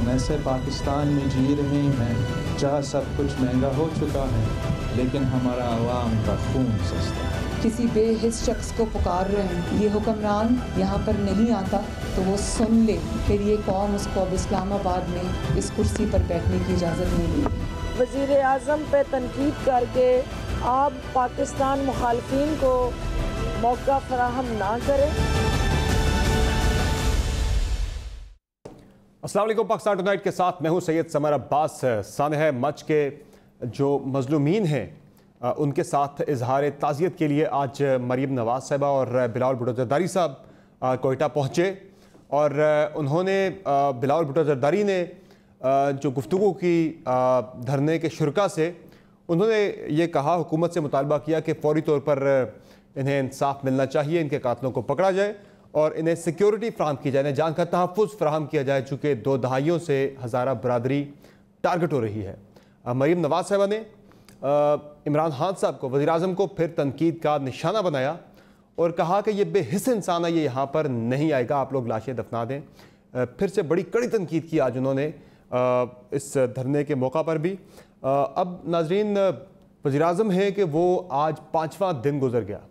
हम ऐसे पाकिस्तान में जी रहे हैं जहाँ सब कुछ महंगा हो चुका है, लेकिन हमारा आवाम का खून सस्ता है। किसी बेहिस शख्स को पुकार रहे हैं, ये हुक्मरान यहाँ पर नहीं आता तो वो सुन ले, फिर ये कौम उसको अब इस्लामाबाद में इस कुर्सी पर बैठने की इजाज़त नहीं देगी। वज़ीर आज़म पे तनकीद करके आप पाकिस्तान मुखालफिन को मौका फराहम ना करें। अस्सलाम वालेकुम, पाकिस्तान टुनाइट के साथ मैं हूं सैयद समर अब्बास। सानह मच के जो मजलूमीन हैं उनके साथ इजहार ताज़ियत के लिए आज मरीम नवाज़ साहिबा और बिलावल भुट्टो ज़रदारी साहब कोयटा पहुँचे और उन्होंने बिलावल भुट्टो ज़रदारी ने जो गुफ्तगू की धरने के शुरका से, उन्होंने ये कहा, हुकूमत से मुतालबा किया कि फ़ौरी तौर पर इन्हें इंसाफ मिलना चाहिए, इनके कातलों को पकड़ा जाए और इन्हें सिक्योरिटी फ्राहम की जाए, इन्हें जान का तहफ़्फ़ुज़ फ्राहम किया जाए, चूँकि 2 दहाइयों से हज़ारा बरादरी टारगेट हो रही है। मरीम नवाज़ साहिबा ने इमरान खान साहब को, वज़ीर आज़म को फिर तनकीद का निशाना बनाया और कहा कि ये बेहिस इंसान है, ये यहाँ पर नहीं आएगा, आप लोग लाशें दफना दें। फिर से बड़ी कड़ी तनकीद की आज उन्होंने इस धरने के मौका पर भी। अब नाज़रीन, वज़ीर आज़म है कि वो आज 5वां दिन गुजर गया,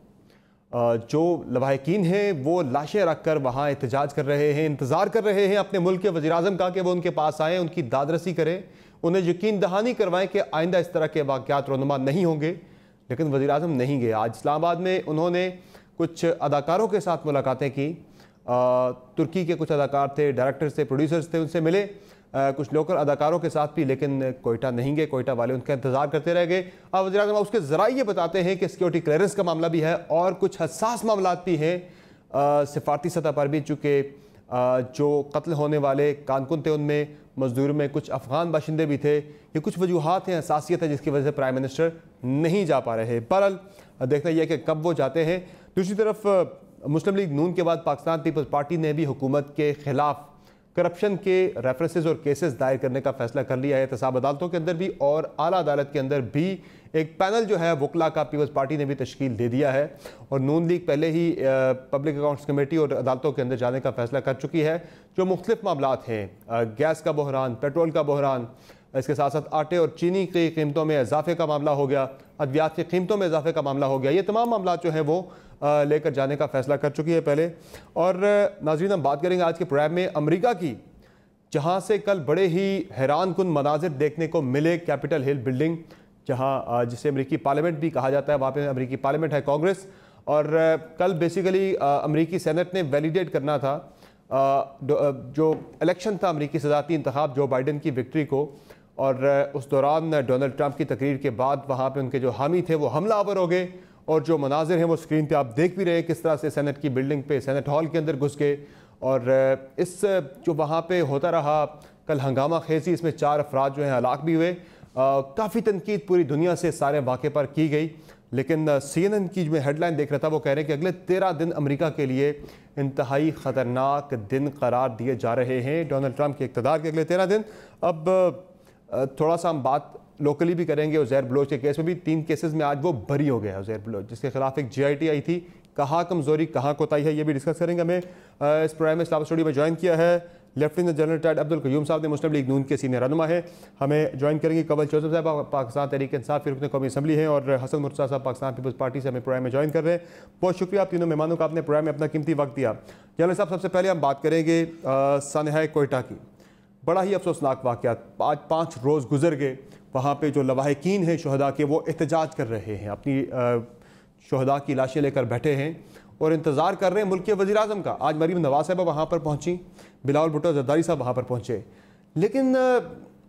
जो लवाहिकीन हैं वो लाशें रख कर वहाँ एहतजाज कर रहे हैं, इंतज़ार कर रहे हैं अपने मुल्क के वज़ीर आज़म का कि वो उनके पास आएँ, उनकी दादरसी करें, उन्हें यकीन दहानी करवाएं कि आइंदा इस तरह के वाक़यात रोनुमा नहीं होंगे। लेकिन वज़ीर आज़म नहीं गए। आज इस्लामाबाद में उन्होंने कुछ अदाकारों के साथ मुलाकातें की, तुर्की के कुछ अदाकार थे, डायरेक्टर्स थे, प्रोड्यूसर्स थे, उनसे मिले, कुछ लोकल अदाकारों के साथ भी, लेकिन कोयटा नहीं गए। कोयटा वाले उनका इंतज़ार करते रह गए। अब वज़ीर आज़म उसके ज़रा ये बताते हैं कि सिक्योरिटी क्लियरेंस का मामला भी है और कुछ हसास मामला भी हैं सिफारती सतह पर भी, चूँकि जो कत्ल होने वाले कारकुन थे उनमें मजदूर में कुछ अफ़गान बाशिंदे भी थे। ये कुछ वजूहात हैं, हसासियत है, जिसकी वजह से प्राइम मिनिस्टर नहीं जा पा रहे। बहरहाल देखना यह कि कब वो जाते हैं। दूसरी तरफ मुस्लिम लीग नून के बाद पाकिस्तान पीपल्स पार्टी ने भी हुकूमत के ख़िलाफ़ करप्शन के रेफरेंसेस और केसेस दायर करने का फैसला कर लिया है। एहतसाब अदालतों के अंदर भी और आला अदालत के अंदर भी एक पैनल जो है वकला का पीपल्स पार्टी ने भी तश्कील दे दिया है और नून लीग पहले ही पब्लिक अकाउंट्स कमेटी और अदालतों के अंदर जाने का फैसला कर चुकी है। जो मुख्तलिफ मामलात हैं, गैस का बहरान, पेट्रोल का बहरान, इसके साथ साथ आटे और चीनी की कीमतों में इजाफे का मामला हो गया, अद्वियात की कीमतों में इजाफे का मामला हो गया, ये तमाम मामला जो हैं वो लेकर जाने का फैसला कर चुकी है पहले। और नाज़रीन, हम बात करेंगे आज के प्रोग्राम में अमेरिका की, जहाँ से कल बड़े ही हैरान कुन मनाजिर देखने को मिले। कैपिटल हिल बिल्डिंग, जहाँ जिसे अमेरिकी पार्लियामेंट भी कहा जाता है, वहाँ पे अमेरिकी पार्लियामेंट है, कांग्रेस। और कल बेसिकली अमेरिकी सेनेट ने वैलिडेट करना था जो इलेक्शन था, अमेरिकी सदारती इंतखाब, जो बाइडन की विक्ट्री को। और उस दौरान डोनाल्ड ट्रंप की तकरीर के बाद वहाँ पे उनके जो हामी थे वो हमलावर हो गए और जो मनाजिर हैं वो स्क्रीन पे आप देख भी रहे हैं, किस तरह से सेनेट की बिल्डिंग पे, सेनेट हॉल के अंदर घुस गए। और इस जो वहाँ पे होता रहा कल हंगामा खेजी, इसमें 4 अफराद जो हैं हलाक भी हुए। काफ़ी तनकीद पूरी दुनिया से सारे वाक़े पर की गई, लेकिन CNN की जो मैं हेडलाइन देख रहा था वो कह रहे हैं कि अगले 13 दिन अमेरिका के लिए इंतहाई ख़तरनाक दिन करार दिए जा रहे हैं, डोनाल्ड ट्रंप के इक़्तिदार के अगले 13 दिन। अब थोड़ा सा हम बात लोकली भी करेंगे। उज़ैर बलोच के केस में भी 3 केसेस में आज वो बरी हो गया उज़ैर बलोच, जिसके खिलाफ एक GIT आई थी। कहाँ कमज़ोरी कहाँ कोताही है, ये भी डिस्कस करेंगे। हमें इस प्रोग्राम में इस्लाम स्टूडियो में ज्वाइन किया है lieutenant general retired Abdul Qayyum साहब ने, मुस्लिम लीग नून के सीनियर रहनुमा है। हमें ज्वाइन करेंगे कवल जोसेफ साहब, पाकिस्तान तहरीक इंसाफ की रुकन कौमी असम्बली है, और हसन मुर्तज़ा साहब पाकिस्तान पीपल्स पार्टी से हमें प्रोग्राम में ज्वाइन कर रहे हैं। बहुत शुक्रिया आप तीनों मेहमानों का, आपने प्रोग्राम में अपना कीमती वक्त दिया। जनरल साहब, सबसे पहले हम बात करेंगे सानहा कोयटा की। बड़ा ही अफसोसनाक वाक़यात, आज 5 रोज़ गुजर गए, वहाँ पे जो लवाहिकीन हैं शहदा के वो एहतजाज कर रहे हैं, अपनी शहदा की लाशें लेकर बैठे हैं और इंतज़ार कर रहे हैं मुल्क के वज़ीर आज़म का। आज मरीम नवाज़ साहिबा वहाँ पर पहुँची, बिलावल भुट्टो ज़रदारी साहब वहाँ पर पहुँचे, लेकिन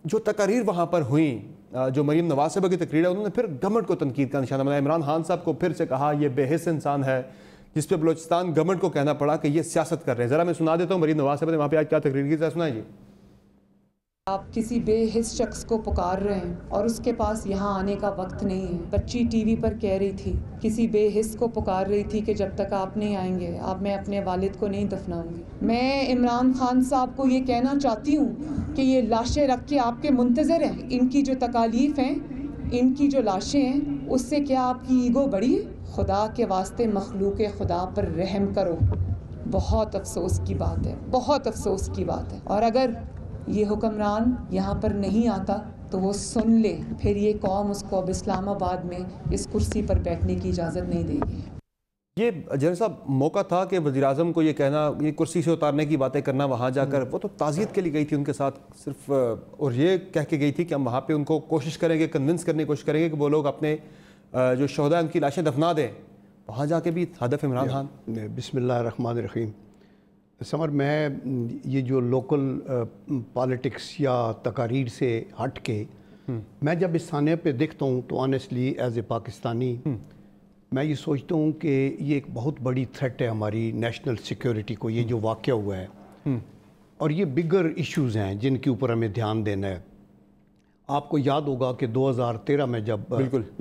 जो तकारीर वहाँ पर हुई, जो मरीम नवाज़ साहिबा की तकरीर है, उन्होंने फिर गवर्नमेंट को तनकीद का निशाना बनाया। इमरान खान साहब को फिर से कहा ये बेहिस इंसान है, जिस पर बलोचिस्तान गवर्नमेंट को कहना पड़ा कि ये सियासत कर रहे हैं। ज़रा मैं सुना देता हूँ मरीम नवाज़ साहिबा ने वहाँ पर आज क्या तकरीर की, सुनाए जी। आप किसी बेहिस शख्स को पुकार रहे हैं और उसके पास यहाँ आने का वक्त नहीं है। बच्ची टीवी पर कह रही थी, किसी बेहिस को पुकार रही थी कि जब तक आप नहीं आएंगे आप मैं अपने वालिद को नहीं दफनाऊंगी। मैं इमरान खान साहब को ये कहना चाहती हूँ कि ये लाशें रख के आपके मुंतज़र हैं, इनकी जो तकालीफ हैं, इनकी जो लाशें हैं, उससे क्या आपकी ईगो बड़ी है? खुदा के वास्ते मखलूक खुदा पर रहम करो। बहुत अफसोस की बात है, बहुत अफसोस की बात है। और अगर ये हुक्मरान यहाँ पर नहीं आता तो वो सुन ले, फिर ये कौम उसको अब इस्लामाबाद में इस कुर्सी पर बैठने की इजाज़त नहीं देगी। ये जनरल साहब मौका था कि वज़ीर-ए-आज़म को ये कहना, ये कुर्सी से उतारने की बातें करना वहाँ जाकर, वो तो ताज़ियत के लिए गई थी उनके साथ सिर्फ, और ये कह के गई थी कि हम वहाँ पे उनको कोशिश करेंगे, कन्विंस करने की कोशिश करेंगे कि वो लोग अपने जो शोहदा उनकी लाशें दफना दें। वहाँ जाके भी हदफ इमरान खान। बिस्मिल्लाहिर्रहमानिर्रहीम। समर, मैं ये जो लोकल पॉलिटिक्स या तकारीर से हट के मैं जब इस थाने पे देखता हूँ तो ऑनेस्टली एज ए पाकिस्तानी मैं ये सोचता हूँ कि ये एक बहुत बड़ी थ्रेट है हमारी नेशनल सिक्योरिटी को, ये जो वाक़या हुआ है। और ये बिगर इश्यूज़ हैं जिनके ऊपर हमें ध्यान देना है। आपको याद होगा कि 2013 में जब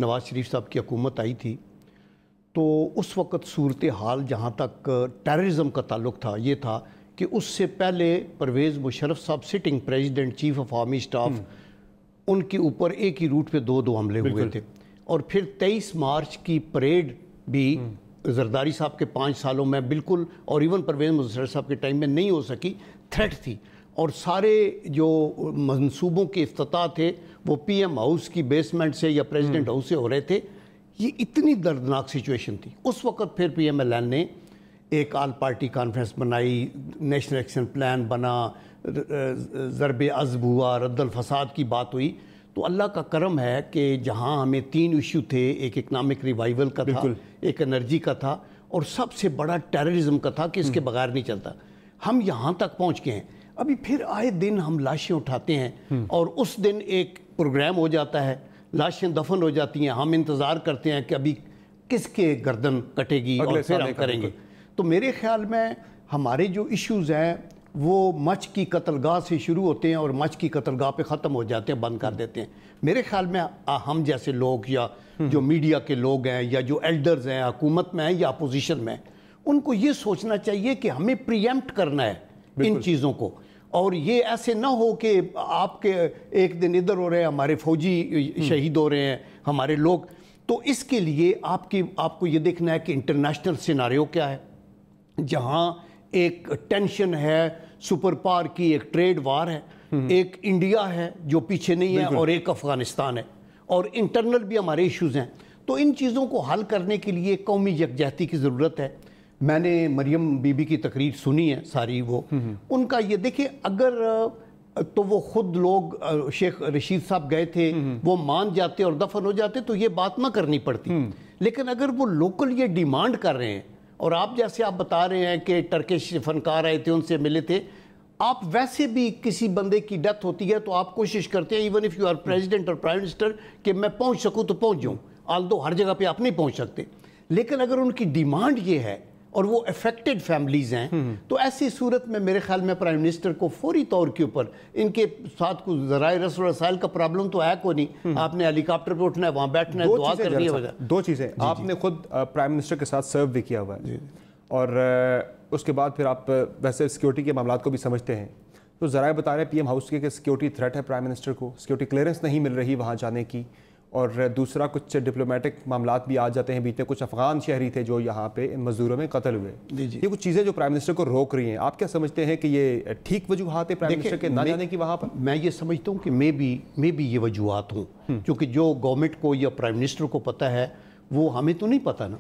नवाज़ शरीफ साहब की हुकूमत आई थी तो उस वक़्त सूरत हाल जहाँ तक टेररिज्म का ताल्लुक़ था ये था कि उससे पहले परवेज़ मुशर्रफ साहब sitting president chief of army staff, उनके ऊपर एक ही रूट पे दो हमले हुए थे। और फिर 23 मार्च की परेड भी जरदारी साहब के 5 सालों में बिल्कुल, और इवन परवेज़ मुशर्रफ साहब के टाइम में नहीं हो सकी, थ्रेट थी। और सारे जो मंसूबों के इफ्तिताह थे वो PM हाउस की बेसमेंट से या प्रेसिडेंट हाउस से हो रहे थे। ये इतनी दर्दनाक सिचुएशन थी। उस वक़्त फिर PMLN ने एक आल पार्टी कॉन्फ्रेंस बनाई, नेशनल एक्शन प्लान बना, ज़रबे अज़ब हुआ, रद्दल फसाद की बात हुई। तो अल्लाह का करम है कि जहाँ हमें 3 इशू थे, एक इकनॉमिक रिवाइवल का था, एक एनर्जी का था, और सबसे बड़ा टेररिज्म का था कि इसके बगैर नहीं चलता। हम यहाँ तक पहुँच गए हैं। अभी फिर आए दिन हम लाशें उठाते हैं और उस दिन एक प्रोग्राम हो जाता है, लाशें दफन हो जाती हैं। हम इंतज़ार करते हैं कि अभी किसके गर्दन कटेगी और फिर हम करेंगे। तो मेरे ख्याल में हमारे जो इश्यूज़ हैं वो मच की कत्लगाह से शुरू होते हैं और मच की कत्लगाह पे ख़त्म हो जाते हैं, बंद कर देते हैं। मेरे ख्याल में हम जैसे लोग या जो मीडिया के लोग हैं या जो एल्डर्स हैं, हुकूमत में हैं या अपोजिशन में, उनको ये सोचना चाहिए कि हमें प्रीएम्प्ट करना है इन चीज़ों को। और ये ऐसे ना हो कि आपके एक दिन इधर हो रहे हैं, हमारे फौजी शहीद हो रहे हैं, हमारे लोग। तो इसके लिए आपको ये देखना है कि इंटरनेशनल सिनारियो क्या है, जहाँ एक टेंशन है सुपर पावर की, एक ट्रेड वार है, एक इंडिया है जो पीछे नहीं है, और एक अफगानिस्तान है, और इंटरनल भी हमारे इश्यूज़ हैं। तो इन चीज़ों को हल करने के लिए कौमी यकजहती की ज़रूरत है। मैंने मरियम बीबी की तकरीर सुनी है सारी, वो उनका ये देखिए, अगर तो वो खुद लोग शेख रशीद साहब गए थे, वो मान जाते और दफन हो जाते तो ये बात ना करनी पड़ती। लेकिन अगर वो लोकल ये डिमांड कर रहे हैं, और आप जैसे आप बता रहे हैं कि टर्किश फनकार आए थे, उनसे मिले थे, आप वैसे भी किसी बंदे की डेथ होती है तो आप कोशिश करते हैं, even if you are president और प्राइम मिनिस्टर, कि मैं पहुंच सकूं तो पहुंच जाऊं। आल्दो हर जगह पे आप नहीं पहुंच सकते, लेकिन अगर उनकी डिमांड ये है और वो अफेक्टेड फैमिलीज हैं, तो ऐसी सूरत में मेरे ख्याल में प्राइम मिनिस्टर को फौरी तौर के ऊपर, इनके साथ कुछ ज़राए रस्ल वसाइल का प्रॉब्लम तो है को नहीं, आपने हेलीकॉप्टर पे उठना है, वहाँ बैठना है, दुआ करनी है। 2 चीज़ें, आपने खुद प्राइम मिनिस्टर के साथ सर्व भी किया हुआ है, और उसके बाद फिर आप वैसे सिक्योरिटी के मामलों को भी समझते हैं। तो ज़राए बता रहे हैं PM हाउस के कि सिक्योरिटी थ्रेट है प्राइम मिनिस्टर को, सिक्योरिटी क्लियरेंस नहीं मिल रही वहाँ जाने की, और दूसरा कुछ डिप्लोमेटिक मामलात भी आ जाते हैं। बीते कुछ अफगान शहरी थे जो यहाँ पे इन मजदूरों में कत्ल हुए। ये कुछ चीज़ें जो प्राइम मिनिस्टर को रोक रही हैं, आप क्या समझते हैं कि ये ठीक वजूहात है प्राइम मिनिस्टर के ना जाने की वहाँ पर? मैं ये समझता हूँ कि मे बी ये वजूहात हूँ, क्योंकि जो गवर्नमेंट को या प्राइम मिनिस्टर को पता है वो हमें तो नहीं पता ना।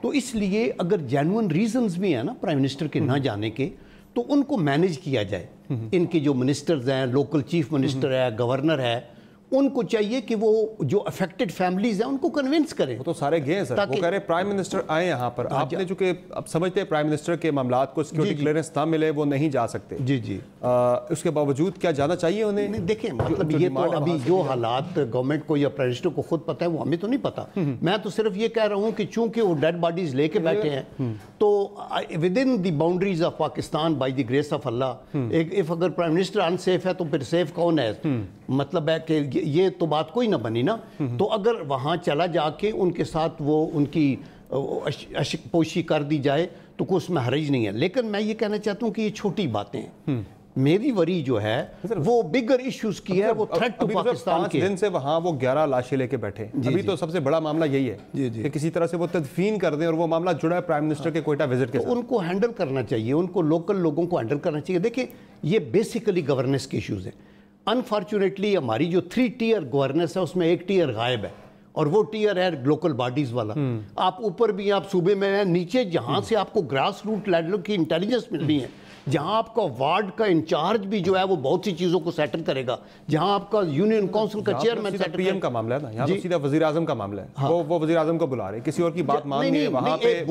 तो इसलिए अगर जेन्युइन रीजंस भी हैं ना प्राइम मिनिस्टर के ना जाने के, तो उनको मैनेज किया जाए। इनके जो मिनिस्टर्स हैं, लोकल चीफ मिनिस्टर है, गवर्नर है, उनको चाहिए कि वो जो अफेक्टेड फैमिलीज हैं उनको कन्विंस करें। वो तो सारे गए हैं सर, वो कह रहे प्राइम मिनिस्टर आए यहाँ पर, आपने जो कि अब समझते हैं प्राइम मिनिस्टर के मामलात को सिक्योरिटी क्लियरेंस ना मिले वो नहीं जा सकते। उसके बावजूद क्या जाना चाहिए उन्हें? देखें, मतलब ये तो अभी जो हालात गवर्नमेंट को या प्राइम मिनिस्टर को खुद पता है, वो हमें तो नहीं पता। मैं तो सिर्फ ये कह रहा हूँ कि चूंकि वो डेड बॉडीज लेके बैठे हैं, तो with in the boundaries of Pakistan by the grace of Allah, if अगर प्राइम मिनिस्टर अनसेफ है तो फिर सेफ कौन है? मतलब है कि ये तो बात कोई ना बनी ना। तो अगर वहाँ चला जाके उनके साथ वो उनकी पोशी कर दी जाए तो कुछ उसमें हर्ज नहीं है। लेकिन मैं ये कहना चाहता हूँ कि ये छोटी बातें हैं। मेरी वरी जो है वो बिगर इश्यूज की है, वो थ्रेट टू पाकिस्तान के। 5 दिन से वहाँ वो 11 लाशें लेके बैठे। अभी तो सबसे बड़ा मामला यही है कि किसी तरह से वो तदफीन कर दें, और वो मामला जुड़ा है प्राइम मिनिस्टर के कोयटा विजिट के साथ। उनको हैंडल करना चाहिए, उनको लोकल लोगों को हैंडल करना चाहिए। देखिए, ये बेसिकली गवर्नेंस के इश्यूज़ हैं। अनफॉर्चुनेटली हमारी जो 3 टियर गवर्नेंस है उसमें एक टियर गायब है, और वो टियर है लोकल बॉडीज़ वाला। आप ऊपर भी आप सूबे में हैं, नीचे जहाँ से आपको ग्रास रूट लेवल की इंटेलिजेंस मिलनी है, जहाँ आपका वार्ड का इंचार्ज भी जो है वो बहुत सी चीज़ों को सेटल करेगा, जहाँ आपका यूनियन काउंसिल का चेयरमैन सेटल पीएम का मामला है ना, यहाँ तो सीधा वजीर आजम का मामला है। हाँ। वो वजीर आजम को बुला रहे, किसी और की बात मान नहीं, वहाँ पे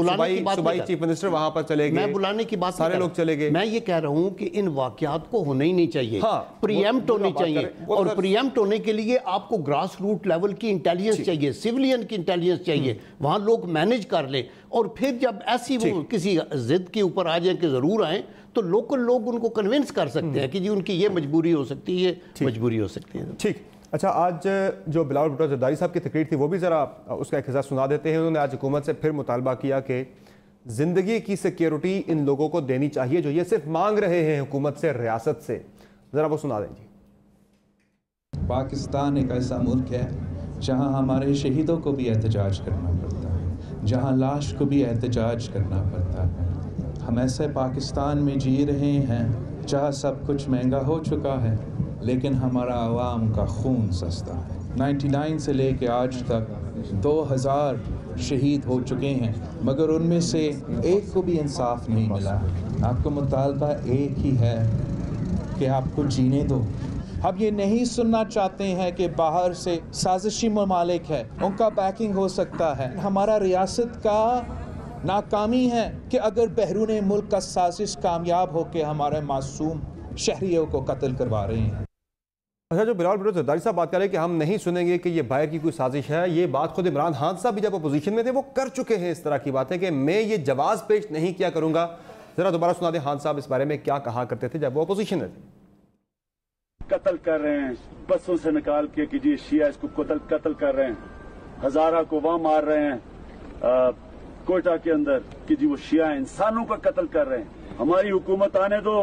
सूबाई चीफ मिनिस्टर वहाँ पर चले गए, मैं बुलाने की बात सारे लोग चले गए। मैं ये कह रहा हूँ कि इन वाकयात को होना ही नहीं चाहिए, प्रीएम्प्ट होनी चाहिए, और प्रीएम्प्ट होने के लिए आपको ग्रास रूट लेवल की इंटेलिजेंस चाहिए, सिविलियन की इंटेलिजेंस चाहिए, वहाँ लोग मैनेज कर ले, और फिर जब ऐसी वो किसी जिद के ऊपर आ जाए कि ज़रूर आए, तो लोकल लोग उनको कन्विंस कर सकते हैं कि जी उनकी ये मजबूरी हो सकती है, ये मजबूरी हो सकती है। ठीक, अच्छा, आज जो बिलावल भुट्टो जरदारी साहब की तकरीर थी वो भी ज़रा उसका एक हिस्सा सुना देते हैं। उन्होंने आज हुकूमत से फिर मुतालबा किया कि ज़िंदगी की सिक्योरिटी इन लोगों को देनी चाहिए जो ये सिर्फ मांग रहे हैं हुकूमत से, रियासत से। ज़रा वो सुना दें जी। पाकिस्तान एक ऐसा मुल्क है जहाँ हमारे शहीदों को भी एहतजाज करना पड़ता है, जहाँ लाश को भी एहतजाज करना पड़ता है। हम ऐसे पाकिस्तान में जी रहे हैं जहाँ सब कुछ महंगा हो चुका है, लेकिन हमारा आवाम का खून सस्ता है। 99 से लेके आज तक 2000 शहीद हो चुके हैं, मगर उनमें से एक को भी इंसाफ नहीं मिला। आपका मुतालबा एक ही है कि आपको जीने दो। हम ये नहीं सुनना चाहते हैं कि बाहर से साजिशी ममालिक है, उनका बैकिंग हो सकता है। हमारा रियासत का नाकामी है कि अगर बैरून मुल्क का साजिश कामयाब हो के हमारे मासूम शहरियों को कत्ल करवा रहे हैं। अच्छा, जो बिलावल भुट्टो जरदारी साहब बात कर रहे हैं कि हम नहीं सुनेंगे कि ये बाहर की कोई साजिश है, ये बात खुद इमरान खान साहब भी जब अपोजिशन में थे वो कर चुके हैं। इस तरह की बात है कि मैं ये जवाब पेश नहीं किया करूंगा। जरा दोबारा सुना दें खान साहब इस बारे में क्या कहा करते थे जब वो अपोजिशन में थे। कत्ल कर रहे हैं, बसों से निकाल के कि जी शिया इसको कत्ल कर रहे हैं, हजारा को वहां मार रहे हैं कोयटा के अंदर कि जी वो शिया इंसानों का कत्ल कर रहे हैं। हमारी हुकूमत आने दो,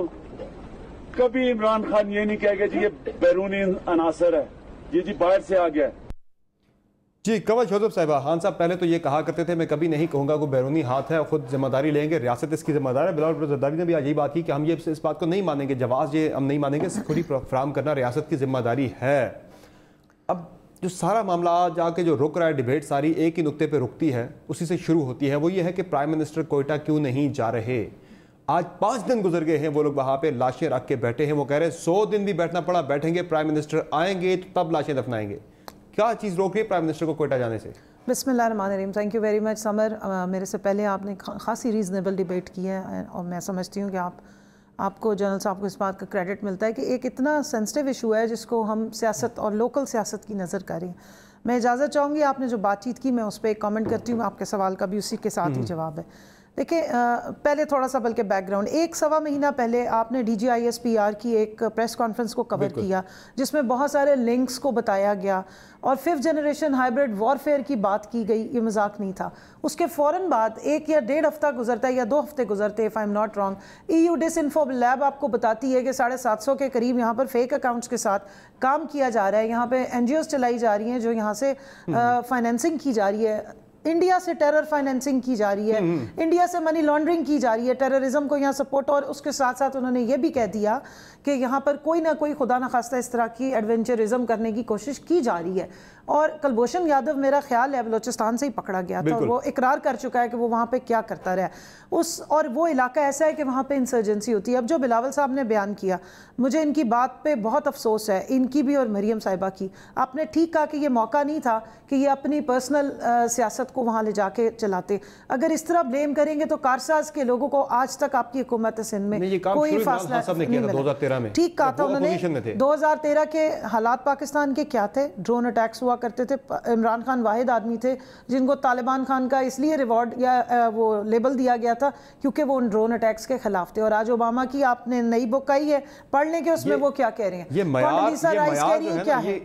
कभी इमरान खान ये नहीं कहेगा जी ये बैरूनी अनासर है, जी बाहर से आ गया। जी, कंवल जोसेफ साहिबा, खान साहब पहले तो ये कहा करते थे मैं कभी नहीं कहूंगा वो बैरूनी हाथ है, खुद जिम्मेदारी लेंगे, रियासत इसकी जिम्मेदार है। बिलावल भुट्टो जरदारी ने भी आज यही बात की कि हम ये इस बात को नहीं मानेंगे, जवाब ये हम नहीं मानेंगे, सिक्योरिटी फ्राहम करना रियासत की जिम्मेदारी है। अब जो सारा मामला जाके जो रुक रहा है, डिबेट सारी एक ही नुक्ते पे रुकती है, उसी से शुरू होती है। वो ये है कि प्राइम मिनिस्टर कोयटा क्यों नहीं जा रहे। आज 5 दिन गुजर गए हैं, वो लोग वहाँ पे लाशें रख के बैठे हैं। वो कह रहे हैं 100 दिन भी बैठना पड़ा बैठेंगे, प्राइम मिनिस्टर आएंगे तो तब लाशें दफनाएंगे। क्या चीज़ रोक रही है प्राइम मिनिस्टर को कोयटा जाने से? बिस्मिल्लाहिर्रहमानिर्रहीम, thank you very much summer. मेरे से पहले आपने खासी रीज़नेबल डिबेट की है, और मैं समझती हूँ कि आपको जनरल साहब को इस बात का क्रेडिट मिलता है कि एक इतना सेंसिटिव इशू है जिसको हम सियासत और लोकल सियासत की नज़र करें। मैं इजाज़त चाहूँगी, आपने जो बातचीत की मैं उस पर एक कमेंट करती हूँ, आपके सवाल का भी उसी के साथ ही जवाब है। देखिए, पहले थोड़ा सा बल्कि बैकग्राउंड, 1-1.25 महीना पहले आपने DGISPR की एक प्रेस कॉन्फ्रेंस को कवर किया जिसमें बहुत सारे लिंक्स को बताया गया और 5th जनरेशन हाइब्रिड वॉरफेयर की बात की गई। ये मजाक नहीं था। उसके फ़ौरन बाद 1 या 1.5 हफ्ता गुजरता है या 2 हफ्ते गुजरते, if I am not wrong, EU disinfo lab आपको बताती है कि 750 के करीब यहाँ पर फेक अकाउंट्स के साथ काम किया जा रहा है। यहाँ पे NGOs चलाई जा रही हैं जो यहाँ से फाइनेंसिंग की जा रही है, इंडिया से टेरर फाइनेंसिंग की जा रही है, इंडिया से मनी लॉन्ड्रिंग की जा रही है, टेररिज्म को यहाँ सपोर्ट। और उसके साथ साथ उन्होंने ये भी कह दिया कि यहाँ पर कोई ना कोई खुदा न खास्ता इस तरह की एडवेंचरिज्म करने की कोशिश की जा रही है। और कुलभूषण यादव मेरा ख्याल है बलोचिस्तान से ही पकड़ा गया था, और वो इकरार कर चुका है कि वो वहाँ पे क्या करता रहा और वो इलाका ऐसा है कि वहाँ पे इंसर्जेंसी होती है। अब जो बिलावल साहब ने बयान किया, मुझे इनकी बात पे बहुत अफसोस है, इनकी भी और मरियम साहिबा की। आपने ठीक कहा कि ये मौका नहीं था कि ये अपनी पर्सनल सियासत को वहाँ ले जाके चलाते। अगर इस तरह ब्लेम करेंगे तो कारसाज के लोगों को आज तक आपकी हुकूमत सिंध में कोई फासला नहीं मिला। ठीक कहा था उन्होंने। 2013 के हालात पाकिस्तान के क्या थे? ड्रोन अटैक्स हुआ करते थे। इमरान खान वाहिद आदमी थे जिनको तालिबान खान का इसलिए रिवॉर्ड या वो लेबल दिया गया था क्योंकि वो उन ड्रोन अटैक्स के खिलाफ थे। और आज ओबामा की आपने नई बुक आई है, पढ़ लें कि उसमें वो क्या कह रहे हैं।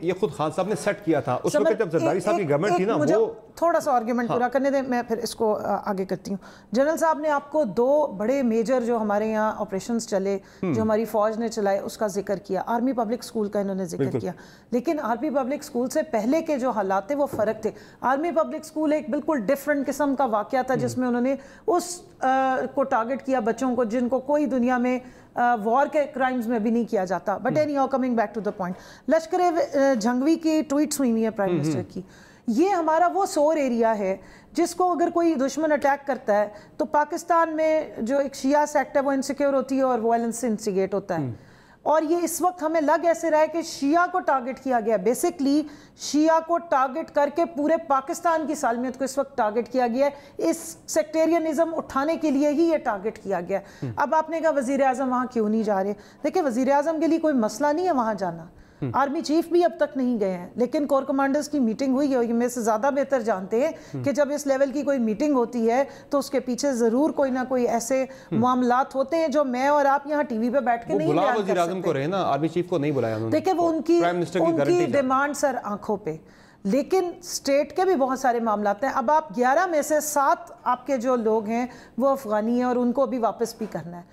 ये खुद खान साहब ने सेट किया था उस वक्त जब जरदारी साहब की गवर्नमेंट थी ना। वो थोड़ा सा आर्ग्यूमेंट पूरा करने दें, मैं फिर इसको आगे करती हूँ। जनरल साहब ने आपको 2 बड़े मेजर जो हमारे यहाँ ऑपरेशंस चले, जो हमारी फौज ने चलाए, उसका जिक्र किया। आर्मी पब्लिक स्कूल का इन्होंने जिक्र किया, लेकिन आर्मी पब्लिक स्कूल से पहले के जो हालात थे वो फ़र्क थे। आर्मी पब्लिक स्कूल एक बिल्कुल डिफरेंट किस्म का वाक़या था जिसमें उन्होंने उस को टारगेट किया बच्चों को जिनको कोई दुनिया में वॉर के क्राइम्स में भी नहीं किया जाता। But anyhow, coming back to the point, Lashkar Jhangvi की ट्वीट्स हुई हुई है प्राइम मिनिस्टर की। ये हमारा वो सोर एरिया है जिसको अगर कोई दुश्मन अटैक करता है तो पाकिस्तान में जो एक शिया सेक्ट है वो इनसिक्योर होती है और वायलेंस इंस्टिगेट होता है। और ये इस वक्त हमें लग ऐसे रहा है कि शिया को टारगेट किया गया, बेसिकली शिया को टारगेट करके पूरे पाकिस्तान की सालमियत को इस वक्त टारगेट किया गया है। इस सेक्टेरियनिज्म उठाने के लिए ही ये टारगेट किया गया। अब आपने कहा वजीर आजम वहाँ क्यों नहीं जा रहे? देखिए, वजीर आजम के लिए कोई मसला नहीं है वहाँ जाना, आर्मी चीफ भी अब तक नहीं गए हैं, लेकिन कोर कमांडर्स की मीटिंग हुई है। ये मेरे से ज़्यादा बेहतर जानते हैं कि जब इस लेवल की कोई मीटिंग होती है तो उसके पीछे ज़रूर कोई ना कोई ऐसे मामलात होते हैं जो मैं और आप यहाँ टीवी पे बैठ के नहीं बयान कर सकते। को रहे ना, आर्मी चीफ को नहीं बुलाया उन्होंने। देखिए, वो उनकी डिमांड सर आंखों पे, लेकिन स्टेट के भी बहुत सारे मामलात हैं। अब आप 11 में से 7 आपके जो लोग हैं वो अफगानी हैं और उनको भी वापस भी करना है।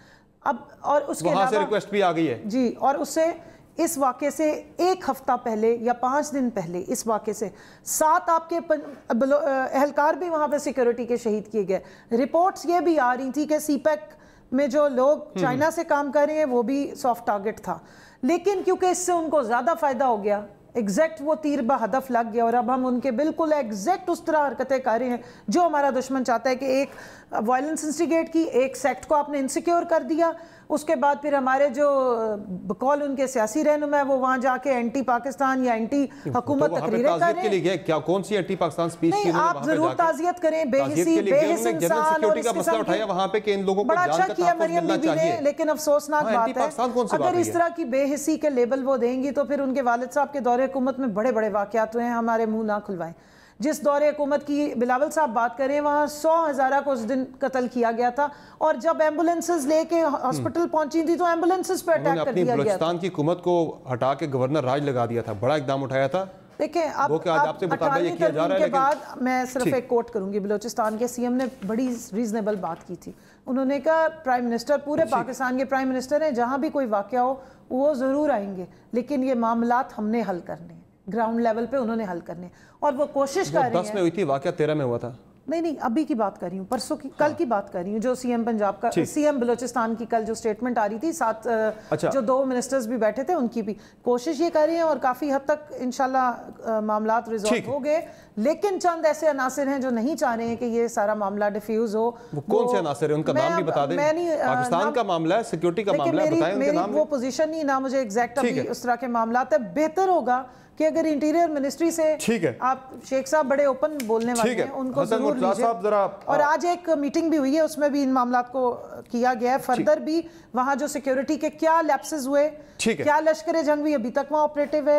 अब और उसके वहां से रिक्वेस्ट भी आ गई है जी। और उससे इस वाक़े से 1 हफ्ता पहले या 5 दिन पहले इस वाक़े से 7 आपके एहलकार भी वहाँ पे सिक्योरिटी के शहीद किए गए। रिपोर्ट्स ये भी आ रही थी कि सीपैक में जो लोग चाइना से काम कर रहे हैं वो भी सॉफ्ट टारगेट था, लेकिन क्योंकि इससे उनको ज़्यादा फ़ायदा हो गया, एग्जैक्ट वो तीर बहदफ लग गया और अब हम उनके बिल्कुल एग्जैक्ट उस तरह हरकतें कर रहे हैं जो हमारा दुश्मन चाहता है कि एक वायलेंस इंस्टिगेट की, एक सेक्ट को आपने इनसिक्योर कर दिया, उसके बाद फिर हमारे जो बकौल उनके सियासी रहनुमा है वो वहाँ जाके एंटी पाकिस्तान या एंटी हुकूमत तकरीरें कर रहे हैं। क्या कौन सी एंटी पाकिस्तान स्पीच नहीं, आप जरूर ताजियत करें, बेहिसी बेहिस इंसान और इस किस्म की, वहाँ पे कि इन लोगों को बड़ा अच्छा किया मरियम बीबी ने, लेकिन अफसोसनाक बात है अगर इस तरह की बेहिसी के लेबल वो देंगी तो फिर उनके वालिद साहब के दौरे हुकूमत में बड़े बड़े वाक़यात हुए हैं, हमारे मुंह ना खुलवाएं। जिस दौरे हुकूमत की बिलावल साहब बात करें, वहाँ 100 हज़ारा को उस दिन कत्ल किया गया था और जब एम्बुलेंसेज लेके हॉस्पिटल पहुंची थी तो एम्बुलेंसेज पे अटैक कर दिया गया था। बलूचिस्तान की हुकूमत को हटा के गवर्नर राज लगा दिया था, बड़ा इकदाम उठाया था। देखिए, अब 18वीं तरमीम के बाद मैं सिर्फ एक कोट करूंगी, बलूचिस्तान के सीएम ने बड़ी रीजनेबल बात की थी। उन्होंने कहा प्राइम मिनिस्टर पूरे पाकिस्तान के प्राइम मिनिस्टर हैं, जहां भी कोई वाकया हो वो जरूर आएंगे, लेकिन ये मामलात हमने हल करने, ग्राउंड लेवल पे उन्होंने हल करने, और वो कोशिश कर रहे हैं। 10 में हुई थी, वाकया 13 में हुआ था। नहीं, अभी की बात कर रही हूँ, परसों की, कल की बात कर रही हूँ, जो सीएम पंजाब का, सीएम बलूचिस्तान की कल जो स्टेटमेंट आ रही थी, साथ जो 2 मिनिस्टर्स भी बैठे थे, उनकी भी कोशिश ये कर रही है और काफ़ी हद तक इंशाल्लाह मामलात रिजॉल्व हो गए, लेकिन चंद ऐसे अनासिर हैं जो नहीं चाह रहे हैं कि ये सारा मामला डिफ्यूज हो। वो कौन से अनासिर हैं, उनका नाम भी बता दें। पाकिस्तान का मामला है, सिक्योरिटी का मामला है, बताएं उनके नाम। वो पोजीशन नहीं ना, मुझे एग्जैक्ट अभी उस तरह के मामलात है। बेहतर होगा कि अगर इंटीरियर मिनिस्ट्री से आप शेख साहब बड़े ओपन बोलने वाले हैं, उनको जरूर लीजिए। और आज एक मीटिंग भी हुई है, उसमें भी इन मामलात को किया गया है। फर्दर भी वहाँ जो सिक्योरिटी के क्या लैप्सेस हुए, क्या लश्कर जंगवी अभी तक वहाँ ऑपरेटिव है,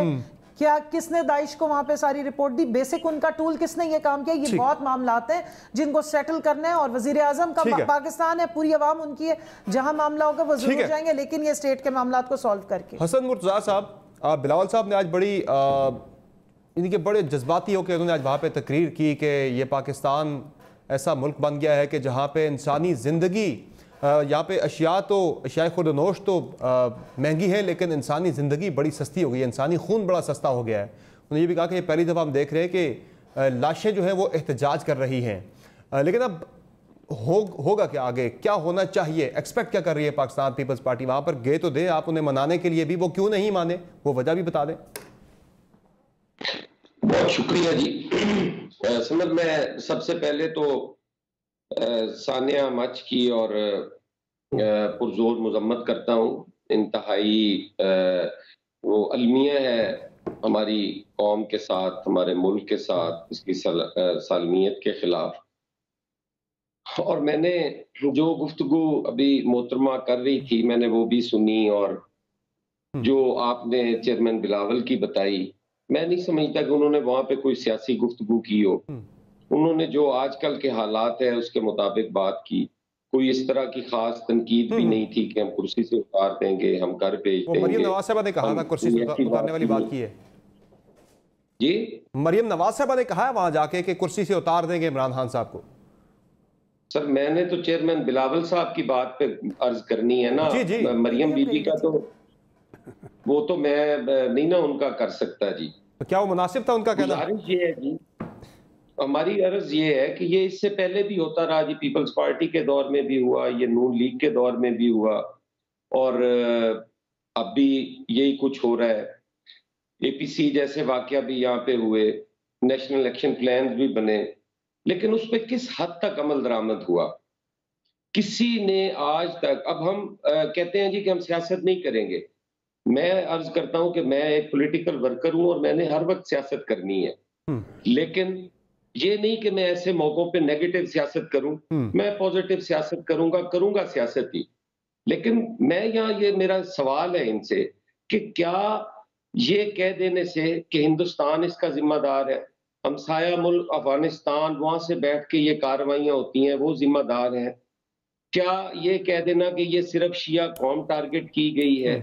क्या किसने दाइश को वहां पे सारी रिपोर्ट दी, बेसिक उनका टूल किसने ये काम किया, ये बहुत मामलात हैं जिनको सेटल करना है। और वजीर आजम का पाकिस्तान है, पूरी आवाम उनकी है, जहां मामला होगा वो जरूर जाएंगे, लेकिन ये स्टेट के मामलात को सॉल्व करके। हसन मुर्तजा साहब, बिलावल साहब ने आज बड़ी इनके बड़े जज्बाती होकर उन्होंने आज वहाँ पे तकरीर की कि ये पाकिस्तान ऐसा मुल्क बन गया है कि जहाँ पे इंसानी ज़िंदगी, यहाँ पे अशियाए खुर्दनोश तो महंगी है, लेकिन इंसानी ज़िंदगी बड़ी सस्ती हो गई है, इंसानी खून बड़ा सस्ता हो गया है। उन्होंने ये भी कहा कि ये पहली दफ़ा हम देख रहे हैं कि लाशें जो हैं वो एहतजाज कर रही हैं, लेकिन अब होगा क्या आगे, क्या होना चाहिए, एक्सपेक्ट क्या कर रही है पाकिस्तान पीपल्स पार्टी? वहाँ पर गए तो दे आप उन्हें मनाने के लिए भी, वो क्यों नहीं माने, वो वजह भी बता दें। बहुत शुक्रिया जी। समझ मैं सबसे पहले तो सानिया मच की और पुरजोर मजम्मत करता हूँ। इंतहाई वो अलमिया है हमारी कौम के साथ, हमारे मुल्क के साथ, इसकी सालमियत के खिलाफ। और मैंने जो गुफ्तगू अभी मोहतरमा कर रही थी मैंने वो भी सुनी, और जो आपने चेयरमैन बिलावल की बताई, मैं नहीं समझता कि उन्होंने वहां पे कोई सियासी गुफ्तगू की हो। उन्होंने जो आजकल के हालात है उसके मुताबिक बात की, कोई इस तरह की खास तनकीद भी नहीं थी कि हम कुर्सी से उतार देंगे, हम घर भेज देंगे। मरियम नवाज साहब ने कहा था कुर्सी से उतारने वाली बात की है जी, मरियम नवाज साहब ने कहा है वहां जाके कि कुर्सी से उतार देंगे इमरान खान साहब को। सर मैंने तो चेयरमैन बिलावल साहब की बात पे अर्ज करनी है ना, मरियम बीबी का तो वो तो मैं नहीं ना उनका कर सकता जी। तो क्या वो मुनासिब था उनका कहना? गुजारिश ये है जी, हमारी अर्ज ये है कि ये इससे पहले भी होता रहा जी, पीपल्स पार्टी के दौर में भी हुआ, ये नून लीग के दौर में भी हुआ, और अब भी यही कुछ हो रहा है। APC जैसे वाकया भी यहाँ पे हुए, नेशनल इलेक्शन प्लान भी बने, लेकिन उस पर किस हद तक अमल दरामद हुआ? किसी ने आज तक, अब हम कहते हैं जी कि हम सियासत नहीं करेंगे। मैं अर्ज करता हूं कि मैं एक पॉलिटिकल वर्कर हूं और मैंने हर वक्त सियासत करनी है, लेकिन ये नहीं कि मैं ऐसे मौकों पे नेगेटिव सियासत करूं। मैं पॉजिटिव सियासत करूंगा सियासत ही। लेकिन मैं यहाँ, ये मेरा सवाल है इनसे कि क्या ये कह देने से कि हिंदुस्तान इसका जिम्मेदार है, हमसाया मुल्क अफगानिस्तान, वहां से बैठ के ये कार्रवाइयां होती हैं, वो जिम्मेदार है? क्या ये कह देना कि ये सिर्फ शिया कौम टारगेट की गई है?